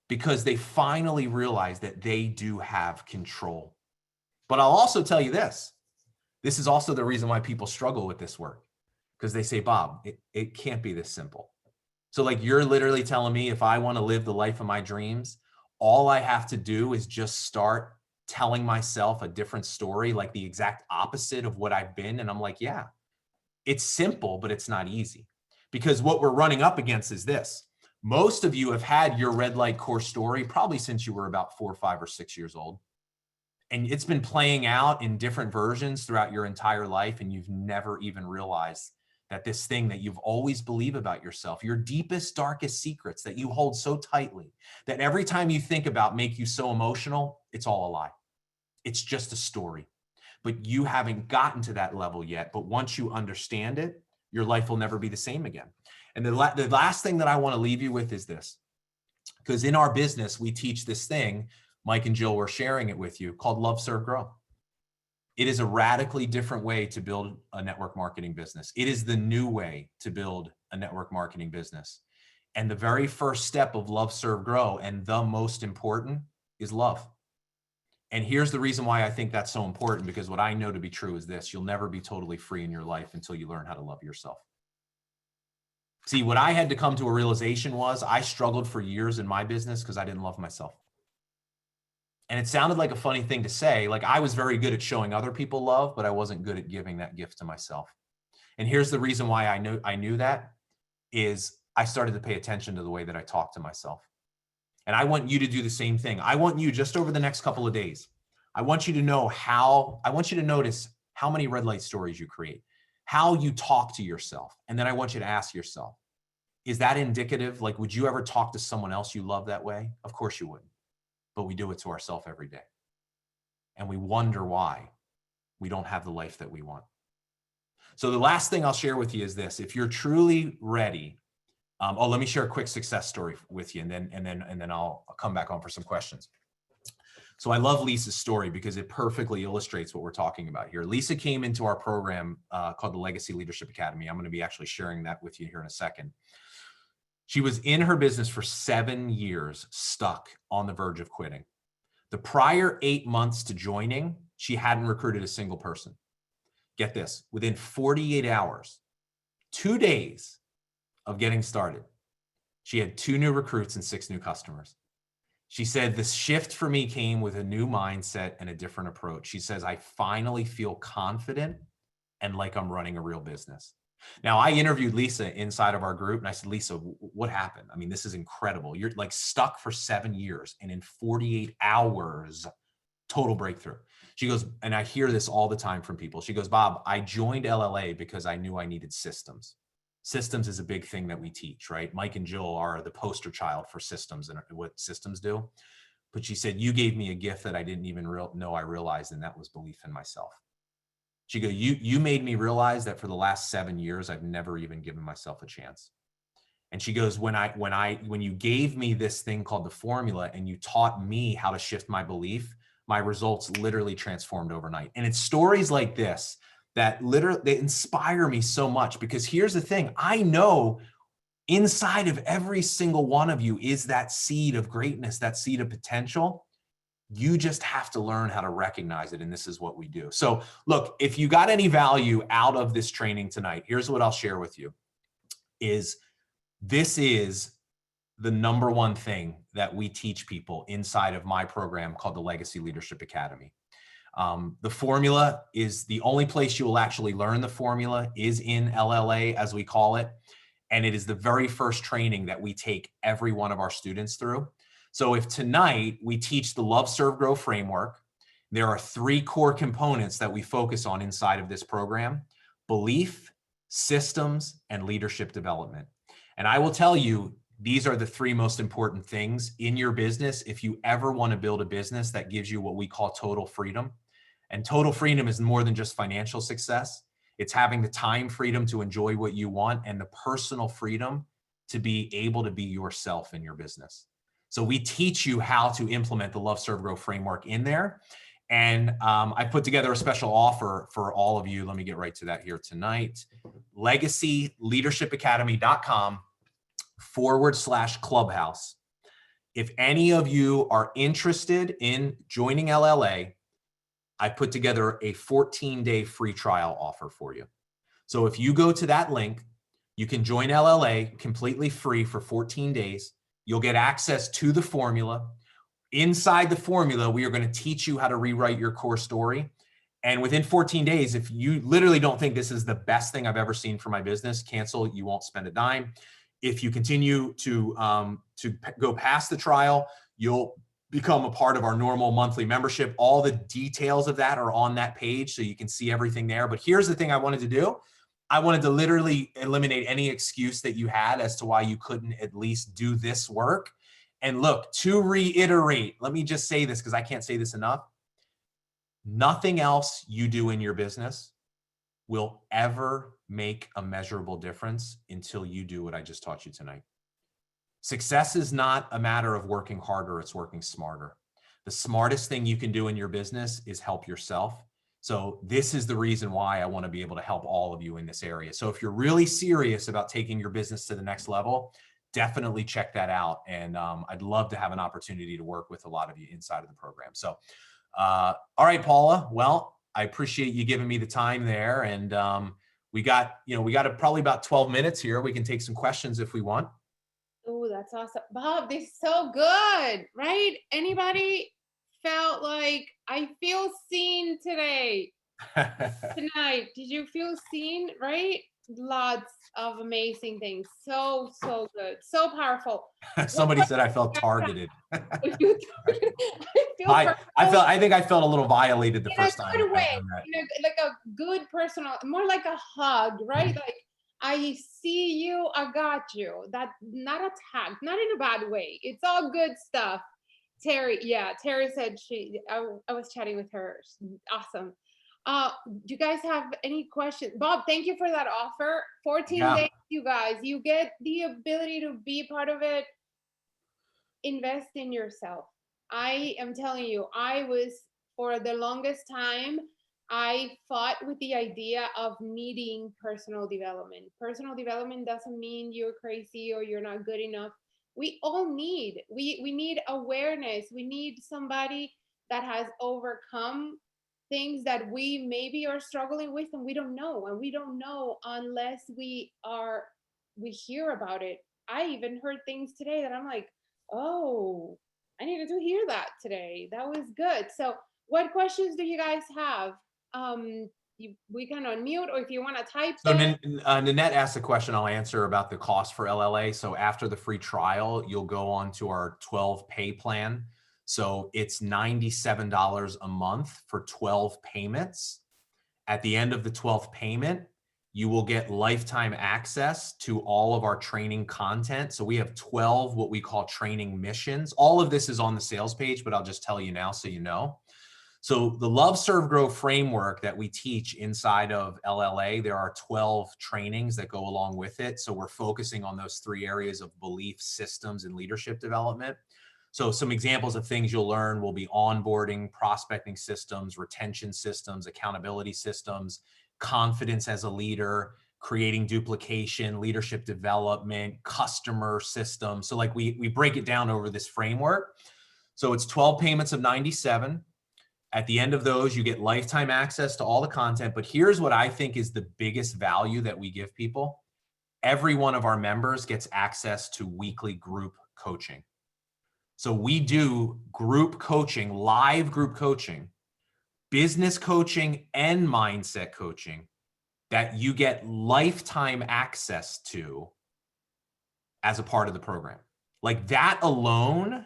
[SPEAKER 2] Because they finally realize that they do have control. But I'll also tell you this. This is also the reason why people struggle with this work. Because they say, Bob, it can't be this simple. So like you're literally telling me if I want to live the life of my dreams, all I have to do is just start telling myself a different story, like the exact opposite of what I've been. And I'm like, yeah, it's simple, but it's not easy. Because what we're running up against is this. Most of you have had your red light course story probably since you were about 4, 5, or 6 years old. And it's been playing out in different versions throughout your entire life. And you've never even realized that this thing that you've always believed about yourself, your deepest, darkest secrets that you hold so tightly, that every time you think about make you so emotional, it's all a lie. It's just a story. But you haven't gotten to that level yet. But once you understand it, your life will never be the same again. And the last thing that I want to leave you with is this. Because in our business, we teach this thing, Mike and Jill were sharing it with you, called Love, Serve, Grow. It is a radically different way to build a network marketing business. It is the new way to build a network marketing business. And the very first step of Love, Serve, Grow, and the most important, is love. And here's the reason why I think that's so important, because what I know to be true is this: you'll never be totally free in your life until you learn how to love yourself. See, what I had to come to a realization was I struggled for years in my business because I didn't love myself. And it sounded like a funny thing to say. Like I was very good at showing other people love, but I wasn't good at giving that gift to myself. And here's the reason why I knew that is I started to pay attention to the way that I talk to myself. And I want you to do the same thing. I want you just over the next couple of days, I want you to notice how many red light stories you create, how you talk to yourself. And then I want you to ask yourself, is that indicative? Like, would you ever talk to someone else you love that way? Of course you wouldn't. But we do it to ourselves every day. And we wonder why we don't have the life that we want. So the last thing I'll share with you is this: if you're truly ready, let me share a quick success story with you, and then I'll come back on for some questions. So I love Lisa's story because it perfectly illustrates what we're talking about here. Lisa came into our program called the Legacy Leadership Academy. I'm going to be actually sharing that with you here in a second. She was in her business for 7 years, stuck on the verge of quitting. The prior 8 months to joining, she hadn't recruited a single person. Get this, within 48 hours, 2 days of getting started, she had 2 new recruits and 6 new customers. She said, the shift for me came with a new mindset and a different approach. She says, I finally feel confident and like I'm running a real business. Now, I interviewed Lisa inside of our group and I said, Lisa, what happened? I mean, this is incredible. You're like stuck for 7 years and in 48 hours, total breakthrough. She goes, and I hear this all the time from people. She goes, Bob, I joined LLA because I knew I needed systems. Systems is a big thing that we teach, right? Mike and Jill are the poster child for systems and what systems do. But she said, you gave me a gift that I didn't even know I realized, and that was belief in myself. She goes, you made me realize that for the last 7 years, I've never even given myself a chance. And she goes, when you gave me this thing called the formula and you taught me how to shift my belief, my results literally transformed overnight. And it's stories like this that literally they inspire me so much, because here's the thing. I know inside of every single one of you is that seed of greatness, that seed of potential. You just have to learn how to recognize it. And this is what we do. So look, if you got any value out of this training tonight, here's what I'll share with you is This is the number one thing that we teach people inside of my program called the Legacy Leadership Academy. The formula is the only place you will actually learn the formula is in LLA, as we call it. And it is the very first training that we take every one of our students through. So if tonight we teach the Love, Serve, Grow framework, there are 3 core components that we focus on inside of this program: belief, systems, and leadership development. And I will tell you, these are the 3 most important things in your business if you ever want to build a business that gives you what we call total freedom. And total freedom is more than just financial success. It's having the time freedom to enjoy what you want and the personal freedom to be able to be yourself in your business. So we teach you how to implement the Love, Serve, Grow framework in there. And I put together a special offer for all of you. Let me get right to that here tonight. LegacyLeadershipAcademy.com/clubhouse. If any of you are interested in joining LLA, I put together a 14-day free trial offer for you. So if you go to that link, you can join LLA completely free for 14 days. You'll get access to the formula. Inside the formula, we are going to teach you how to rewrite your core story. And within 14 days, if you literally don't think this is the best thing I've ever seen for my business, cancel. You won't spend a dime. If you continue to go past the trial, you'll become a part of our normal monthly membership. All the details of that are on that page, so you can see everything there. But here's the thing I wanted to do. I wanted to literally eliminate any excuse that you had as to why you couldn't at least do this work. And look, to reiterate, let me just say this because I can't say this enough. Nothing else you do in your business will ever make a measurable difference until you do what I just taught you tonight. Success is not a matter of working harder, it's working smarter. The smartest thing you can do in your business is help yourself. So this is the reason why I want to be able to help all of you in this area. So if you're really serious about taking your business to the next level, definitely check that out. And I'd love to have an opportunity to work with a lot of you inside of the program. So, all right, Paula, well, I appreciate you giving me the time there. And we got probably about 12 minutes here. We can take some questions if we want.
[SPEAKER 1] Oh, that's awesome. Bob, this is so good, right? Anybody felt like I feel seen today, tonight? Did you feel seen, right? Lots of amazing things. So good. So powerful.
[SPEAKER 2] Somebody said I felt targeted.
[SPEAKER 1] I
[SPEAKER 2] think I felt a little violated the first time.
[SPEAKER 1] In a good way, like a good personal, more like a hug, right? Like, I see you, I got you. That not attacked, not in a bad way. It's all good stuff. Terry said I was chatting with her. Awesome. Do you guys have any questions? Bob, thank you for that offer. 14 days, you guys. You get the ability to be part of it. Invest in yourself. I am telling you, for the longest time, I fought with the idea of needing personal development. Personal development doesn't mean you're crazy or you're not good enough. We all need, we need awareness. We need somebody that has overcome things that we maybe are struggling with and we don't know. And we don't know unless we hear about it. I even heard things today that I'm like, oh, I needed to hear that today. That was good. So what questions do you guys have? We can unmute, or if you want to type.
[SPEAKER 2] So Nanette asked a question I'll answer about the cost for LLA. So after the free trial, you'll go on to our 12 pay plan. So it's $97 a month for 12 payments. At the end of the 12th payment, you will get lifetime access to all of our training content. So we have 12 what we call training missions. All of this is on the sales page, but I'll just tell you now so you know. So the Love, Serve, Grow framework that we teach inside of LLA, there are 12 trainings that go along with it. So we're focusing on those 3 areas of belief, systems, and leadership development. So some examples of things you'll learn will be onboarding, prospecting systems, retention systems, accountability systems, confidence as a leader, creating duplication, leadership development, customer systems. So like we break it down over this framework. So it's 12 payments of 97. At the end of those, you get lifetime access to all the content. But here's what I think is the biggest value that we give people. every one of our members gets access to weekly group coaching. So we do group coaching, live group coaching, business coaching, and mindset coaching that you get lifetime access to as a part of the program. Like that alone.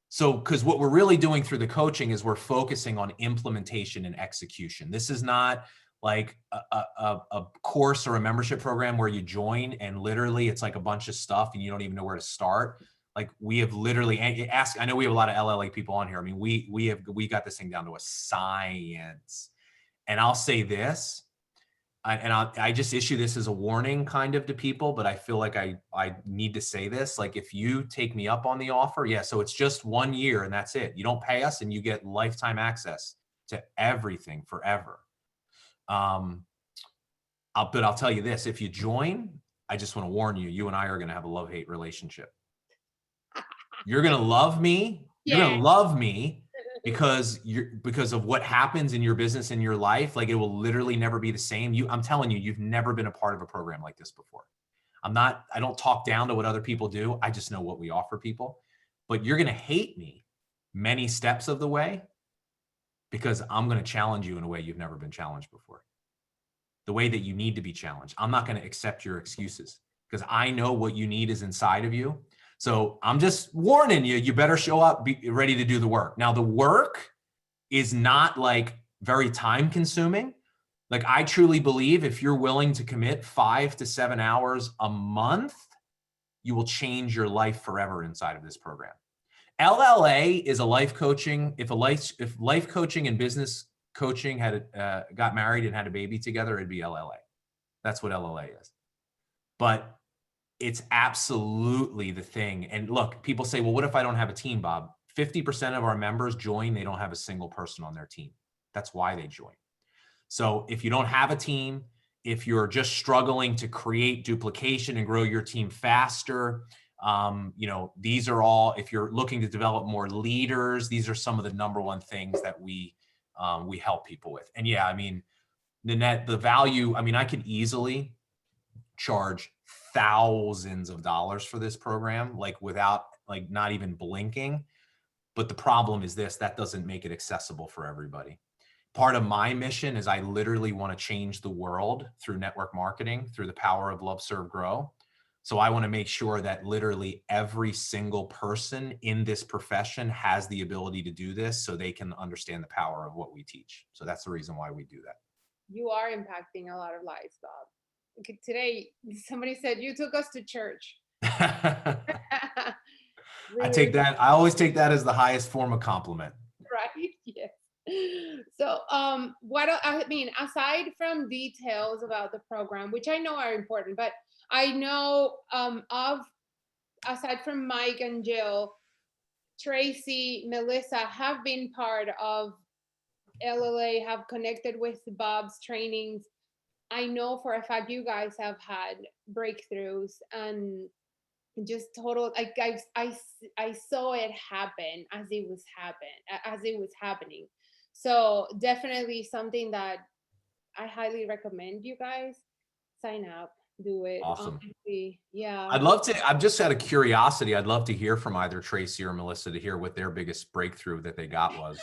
[SPEAKER 2] So, because what we're really doing through the coaching is we're focusing on implementation and execution. This is not like a course or a membership program where you join and literally it's like a bunch of stuff and you don't even know where to start. Like we have literally asked, I know we have a lot of LLA people on here. I mean, we got this thing down to a science. And I'll say this, I just issue this as a warning kind of to people, but I feel like I need to say this. Like if you take me up on the offer, yeah, so it's just 1 year and that's it. You don't pay us and you get lifetime access to everything forever. But I'll tell you this, if you join, I just want to warn you, you and I are going to have a love-hate relationship. You're going to love me. You're going to love me because of what happens in your business, in your life. Like it will literally never be the same. I'm telling you, you've never been a part of a program like this before. I don't talk down to what other people do. I just know what we offer people, but you're going to hate me many steps of the way because I'm going to challenge you in a way you've never been challenged before. The way that you need to be challenged. I'm not going to accept your excuses because I know what you need is inside of you. So I'm just warning you, you better show up, be ready to do the work. Now the work is not like very time consuming. Like I truly believe if you're willing to commit 5 to 7 hours a month, you will change your life forever inside of this program. LLA is a life coaching. If life coaching and business coaching had got married and had a baby together, it'd be LLA. That's what LLA is. But it's absolutely the thing. And look, people say, well, what if I don't have a team, Bob? 50% of our members join, they don't have a single person on their team. That's why they join. So if you don't have a team, if you're just struggling to create duplication and grow your team faster, these are all, if you're looking to develop more leaders, these are some of the number one things that we help people with. And yeah, I mean, Nanette, the value, I mean, I could easily charge thousands of dollars for this program, like without like not even blinking. But the problem is this, that doesn't make it accessible for everybody. Part of my mission is I literally want to change the world through network marketing, through the power of love, serve, grow. So I want to make sure that literally every single person in this profession has the ability to do this so they can understand the power of what we teach. So that's the reason why we do that.
[SPEAKER 1] You are impacting a lot of lives, Bob. Okay, today, somebody said you took us to church.
[SPEAKER 2] Really? I always take that as the highest form of compliment.
[SPEAKER 1] Right? Yes. So, I mean, aside from details about the program, which I know are important, but I know aside from Mike and Jill, Tracy, Melissa have been part of LLA, have connected with Bob's trainings. I know for a fact you guys have had breakthroughs and just total, like I saw it happen as it was happening. So definitely something that I highly recommend you guys sign up, do it.
[SPEAKER 2] Awesome.
[SPEAKER 1] Honestly, yeah.
[SPEAKER 2] I'd love to, I'm just out of curiosity, I'd love to hear from either Tracy or Melissa to hear what their biggest breakthrough that they got was.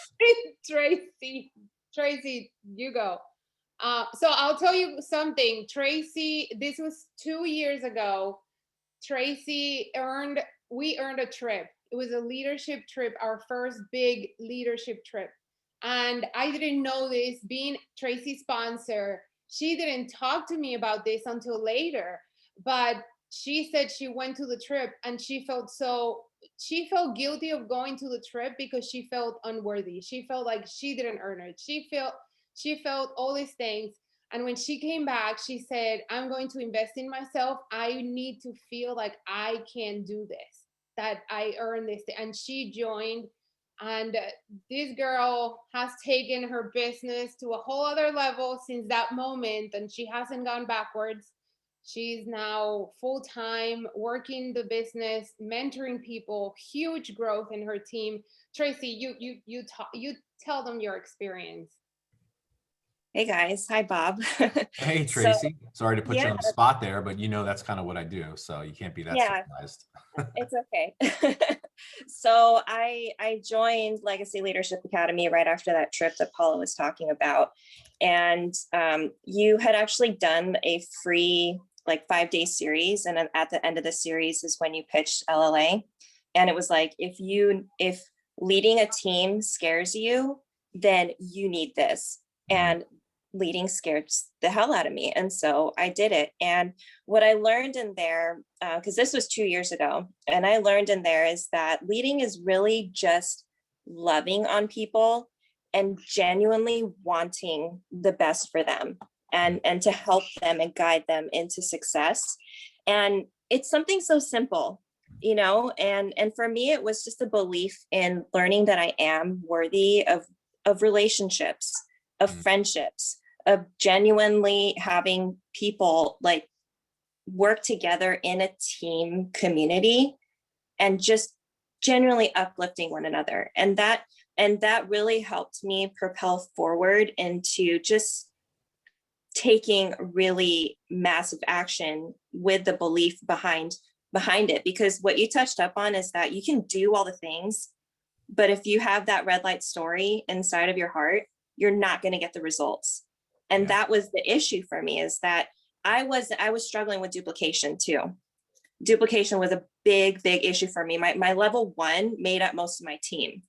[SPEAKER 1] Tracy, you go. So I'll tell you something, Tracy, this was 2 years ago. Tracy we earned a trip. It was a leadership trip, our first big leadership trip. And I didn't know this, being Tracy's sponsor, she didn't talk to me about this until later, but she said she went to the trip and she felt guilty of going to the trip because she felt unworthy. She felt like she didn't earn it. She felt all these things. And when she came back, she said, I'm going to invest in myself. I need to feel like I can do this, that I earned this. And she joined. And this girl has taken her business to a whole other level since that moment. And she hasn't gone backwards. She's now full-time working the business, mentoring people, huge growth in her team. Tracy, you tell them your experience.
[SPEAKER 3] Hey guys. Hi, Bob.
[SPEAKER 2] Hey,
[SPEAKER 3] So
[SPEAKER 2] Tracy. Sorry to put you
[SPEAKER 3] yeah,
[SPEAKER 2] on the spot there, but you know that's kind of what I do, so you can't be that
[SPEAKER 3] yeah,
[SPEAKER 2] surprised.
[SPEAKER 3] it's okay. So I joined Legacy Leadership Academy right after that trip that Paula was talking about. And you had actually done a free like 5-day series. And then at the end of the series is when you pitched LLA. And it was like, if leading a team scares you, then you need this.
[SPEAKER 2] Mhm.
[SPEAKER 3] And leading scares the hell out of me. And so I did it. And what I learned in there, because this was 2 years ago, and I learned in there is that leading is really just loving on people and genuinely wanting the best for them and to help them and guide them into success. And it's something so simple, and for me, it was just a belief in learning that I am worthy of relationships, of
[SPEAKER 2] Mhm.
[SPEAKER 3] friendships, of genuinely having people like work together in a team community and just genuinely uplifting one another. And that really helped me propel forward into just taking really massive action with the belief behind it. Because what you touched up on is that you can do all the things, but if you have that red light story inside of your heart, you're not going to get the results. And
[SPEAKER 2] Yeah.
[SPEAKER 3] that was the issue for me, is that I was struggling with duplication too. Duplication was a big issue for me. My level 1 made up most of my team.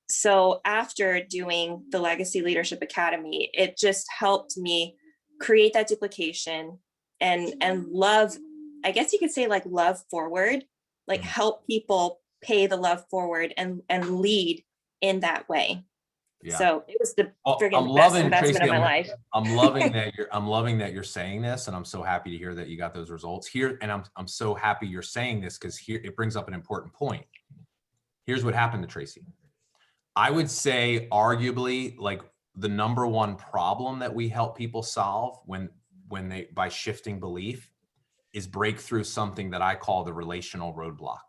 [SPEAKER 3] So after doing the Legacy Leadership Academy, it just helped me create that duplication and love, I guess you could say, like, love forward, like
[SPEAKER 2] Mhm.
[SPEAKER 3] help people pay the love forward and lead in that way.
[SPEAKER 2] Yeah.
[SPEAKER 3] So it was the
[SPEAKER 2] Well, I'm
[SPEAKER 3] friggin' best
[SPEAKER 2] loving,
[SPEAKER 3] investment
[SPEAKER 2] Tracy,
[SPEAKER 3] of my life.
[SPEAKER 2] I'm loving that you're saying this, and I'm so happy to hear that you got those results here. And I'm so happy you're saying this, because here it brings up an important point. Here's what happened to Tracy. I would say arguably like the number one problem that we help people solve when they, by shifting belief, is break through something that I call the relational roadblock.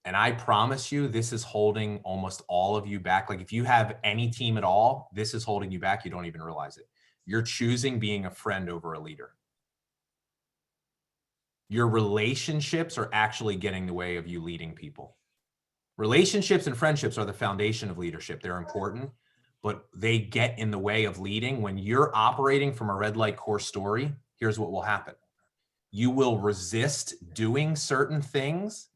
[SPEAKER 2] And I promise you, this is holding almost all of you back. Like if you have any team at all, this is holding you back. You don't even realize it. You're choosing being a friend over a leader. Your relationships are actually getting in the way of you leading people. Relationships and friendships are the foundation of leadership. They're important, but they get in the way of leading. When you're operating from a red light core story, here's what will happen. You will resist doing certain things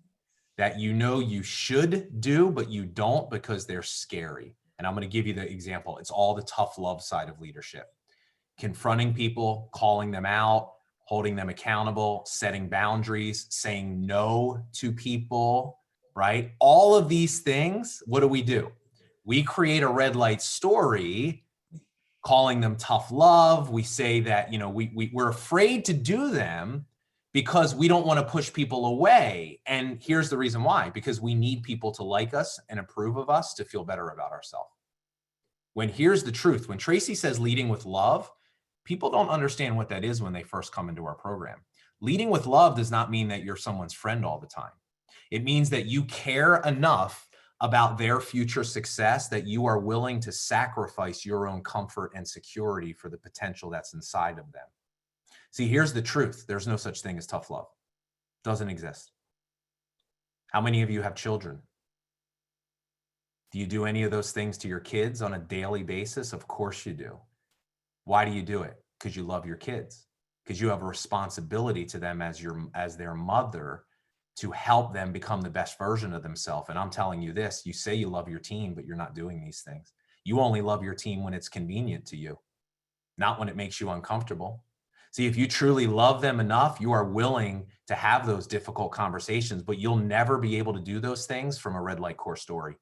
[SPEAKER 2] that you know you should do, but you don't because they're scary. And I'm going to give you the example. It's all the tough love side of leadership. Confronting people, calling them out, holding them accountable, setting boundaries, saying no to people, right? All of these things, what do? We create a red light story, calling them tough love. We say that, we're afraid to do them because we don't want to push people away. And here's the reason why, because we need people to like us and approve of us to feel better about ourselves. When here's the truth, when Tracy says leading with love, people don't understand what that is when they first come into our program. Leading with love does not mean that you're someone's friend all the time. It means that you care enough about their future success that you are willing to sacrifice your own comfort and security for the potential that's inside of them. See, here's the truth. There's no such thing as tough love. It doesn't exist. How many of you have children? Do you do any of those things to your kids on a daily basis? Of course you do. Why do you do it? Because you love your kids, because you have a responsibility to them as their mother to help them become the best version of themselves. And I'm telling you this, you say you love your team, but you're not doing these things. You only love your team when it's convenient to you, not when it makes you uncomfortable. See, if you truly love them enough, you are willing to have those difficult conversations, but you'll never be able to do those things from a red light core story.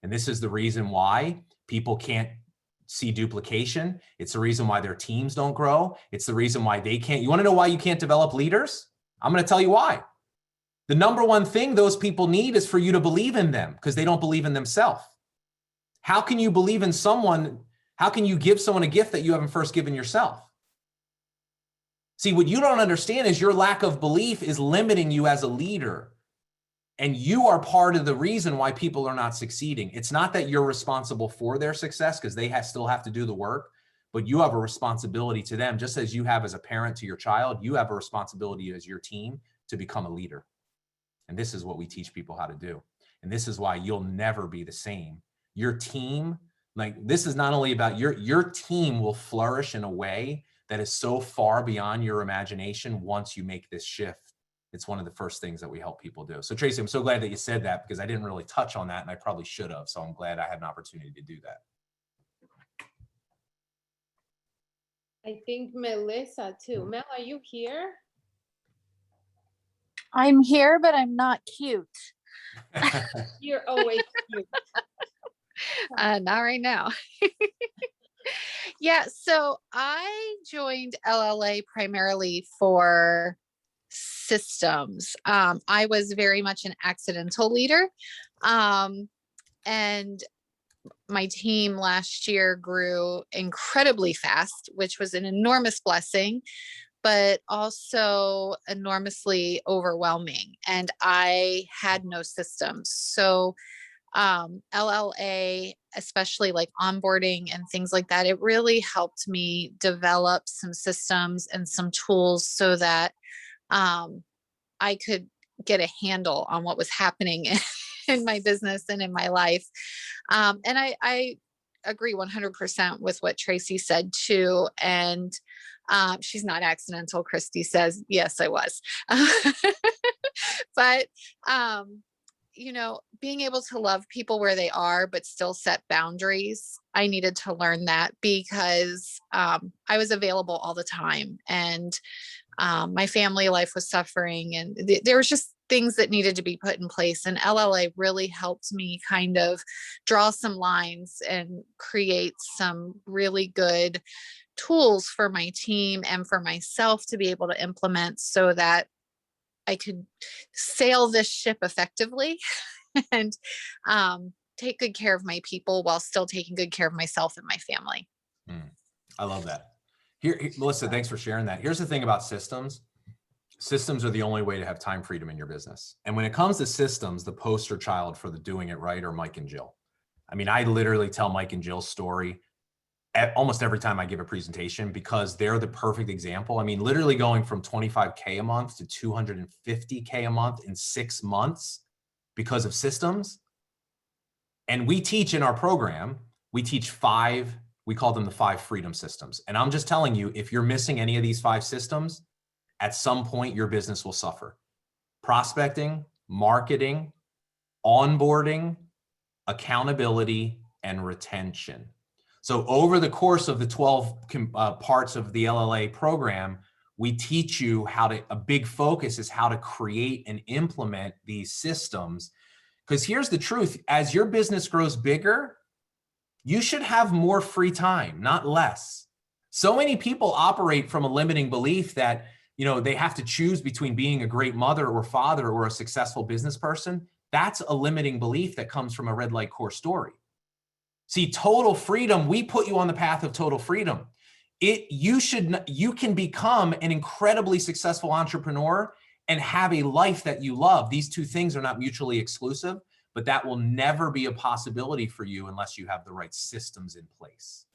[SPEAKER 2] And this is the reason why people can't see duplication. It's the reason why their teams don't grow. It's the reason why they can't. You want to know why you can't develop leaders? I'm going to tell you why. The number one thing those people need is for you to believe in them, because they don't believe in themselves. How can you believe in someone? How can you give someone a gift that you haven't first given yourself? See, what you don't understand is your lack of belief is limiting you as a leader. And you are part of the reason why people are not succeeding. It's not that you're responsible for their success, because they still have to do the work, but you have a responsibility to them, just as you have as a parent to your child. You have a responsibility as your team to become a leader. And this is what we teach people how to do. And this is why you'll never be the same. Your team, like, this is not only about your team will flourish in a way that is so far beyond your imagination once you make this shift. It's one of the first things that we help people do. So Tracy, I'm so glad that you said that, because I didn't really touch on that and I probably should have. So I'm glad I had an opportunity to do that.
[SPEAKER 1] I think Melissa too. Mel, are you here?
[SPEAKER 4] I'm here, but I'm not cute.
[SPEAKER 1] You're always cute.
[SPEAKER 4] Not right now. Yeah, so I joined LLA primarily for systems. I was very much an accidental leader. And my team last year grew incredibly fast, which was an enormous blessing, but also enormously overwhelming. And I had no systems. So LLA, especially like onboarding and things like that, it really helped me develop some systems and some tools so that I could get a handle on what was happening in my business and in my life. And I agree 100% with what Tracy said too. And she's not accidental, Christy says. Yes, I was. But you know, being able to love people where they are, but still set boundaries. I needed to learn that because I was available all the time, and my family life was suffering, and there was just things that needed to be put in place. And LLA really helped me kind of draw some lines and create some really good tools for my team and for myself to be able to implement so that I could sail this ship effectively and take good care of my people while still taking good care of myself and my family.
[SPEAKER 2] I love that. Here, Melissa, thanks for sharing that. Here's the thing about systems. Systems are the only way to have time freedom in your business. And when it comes to systems, the poster child for the doing it right are Mike and Jill. I mean, I literally tell Mike and Jill's story almost every time I give a presentation because they're the perfect example. I mean, literally going from 25K a month to 250K a month in 6 months because of systems. And we teach in our program, we teach 5, we call them the 5 freedom systems. And I'm just telling you, if you're missing any of these 5 systems, at some point your business will suffer. Prospecting, marketing, onboarding, accountability, and retention. So over the course of the 12 parts of the LLA program, we teach you how to, a big focus is how to create and implement these systems. Because here's the truth, as your business grows bigger, you should have more free time, not less. So many people operate from a limiting belief that, you know, they have to choose between being a great mother or father or a successful business person. That's a limiting belief that comes from a red light core story. See, total freedom, we put you on the path of total freedom. You can become an incredibly successful entrepreneur and have a life that you love. These two things are not mutually exclusive, but that will never be a possibility for you unless you have the right systems in place.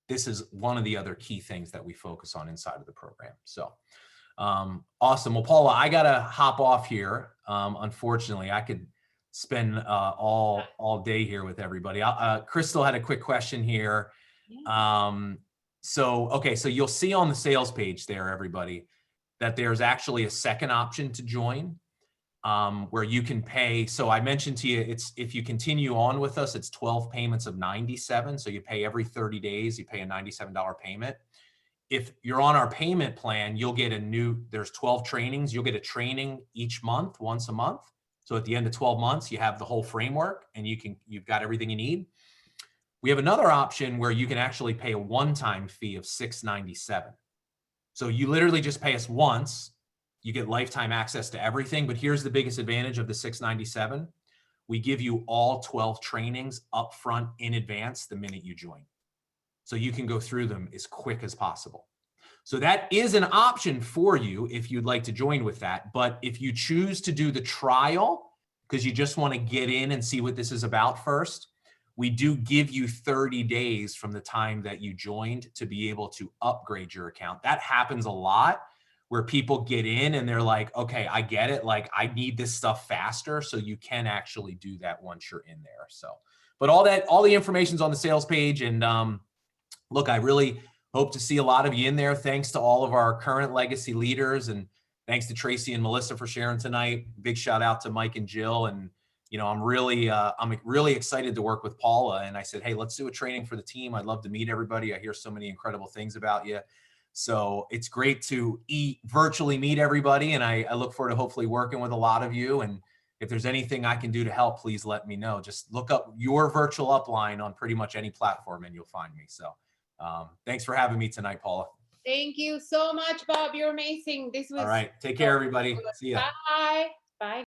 [SPEAKER 2] This is one of the other key things that we focus on inside of the program. So awesome. Well, Paula, I got to hop off here. Unfortunately, I could spend all day here with everybody. Crystal had a quick question here. So you'll see on the sales page there, everybody, that there's actually a second option to join where you can pay. So I mentioned to you, it's if you continue on with us, it's 12 payments of 97. So you pay every 30 days, you pay a $97 payment. If you're on our payment plan, you'll get there's 12 trainings. You'll get a training each month, once a month. So at the end of 12 months, you have the whole framework and you've got everything you need. We have another option where you can actually pay a one-time fee of $697. So you literally just pay us once, you get lifetime access to everything. But here's the biggest advantage of the $697. We give you all 12 trainings upfront in advance the minute you join. So you can go through them as quick as possible. So that is an option for you if you'd like to join with that. But if you choose to do the trial, because you just want to get in and see what this is about first, we do give you 30 days from the time that you joined to be able to upgrade your account. That happens a lot where people get in and they're like, okay, I get it. Like, I need this stuff faster. So you can actually do that once you're in there. So, but all the information's on the sales page. And look, I really hope to see a lot of you in there. Thanks to all of our current legacy leaders, and thanks to Tracy and Melissa for sharing tonight. Big shout out to Mike and Jill. And you know, I'm really excited to work with Paula. And I said, hey, let's do a training for the team. I'd love to meet everybody. I hear so many incredible things about you. So it's great to virtually meet everybody. And I look forward to hopefully working with a lot of you. And if there's anything I can do to help, please let me know. Just look up your virtual upline on pretty much any platform and you'll find me. So thanks for having me tonight, Paula.
[SPEAKER 1] Thank you so much, Bob. You're amazing. This was
[SPEAKER 2] all right. Take care, everybody. See ya.
[SPEAKER 1] Bye. Bye.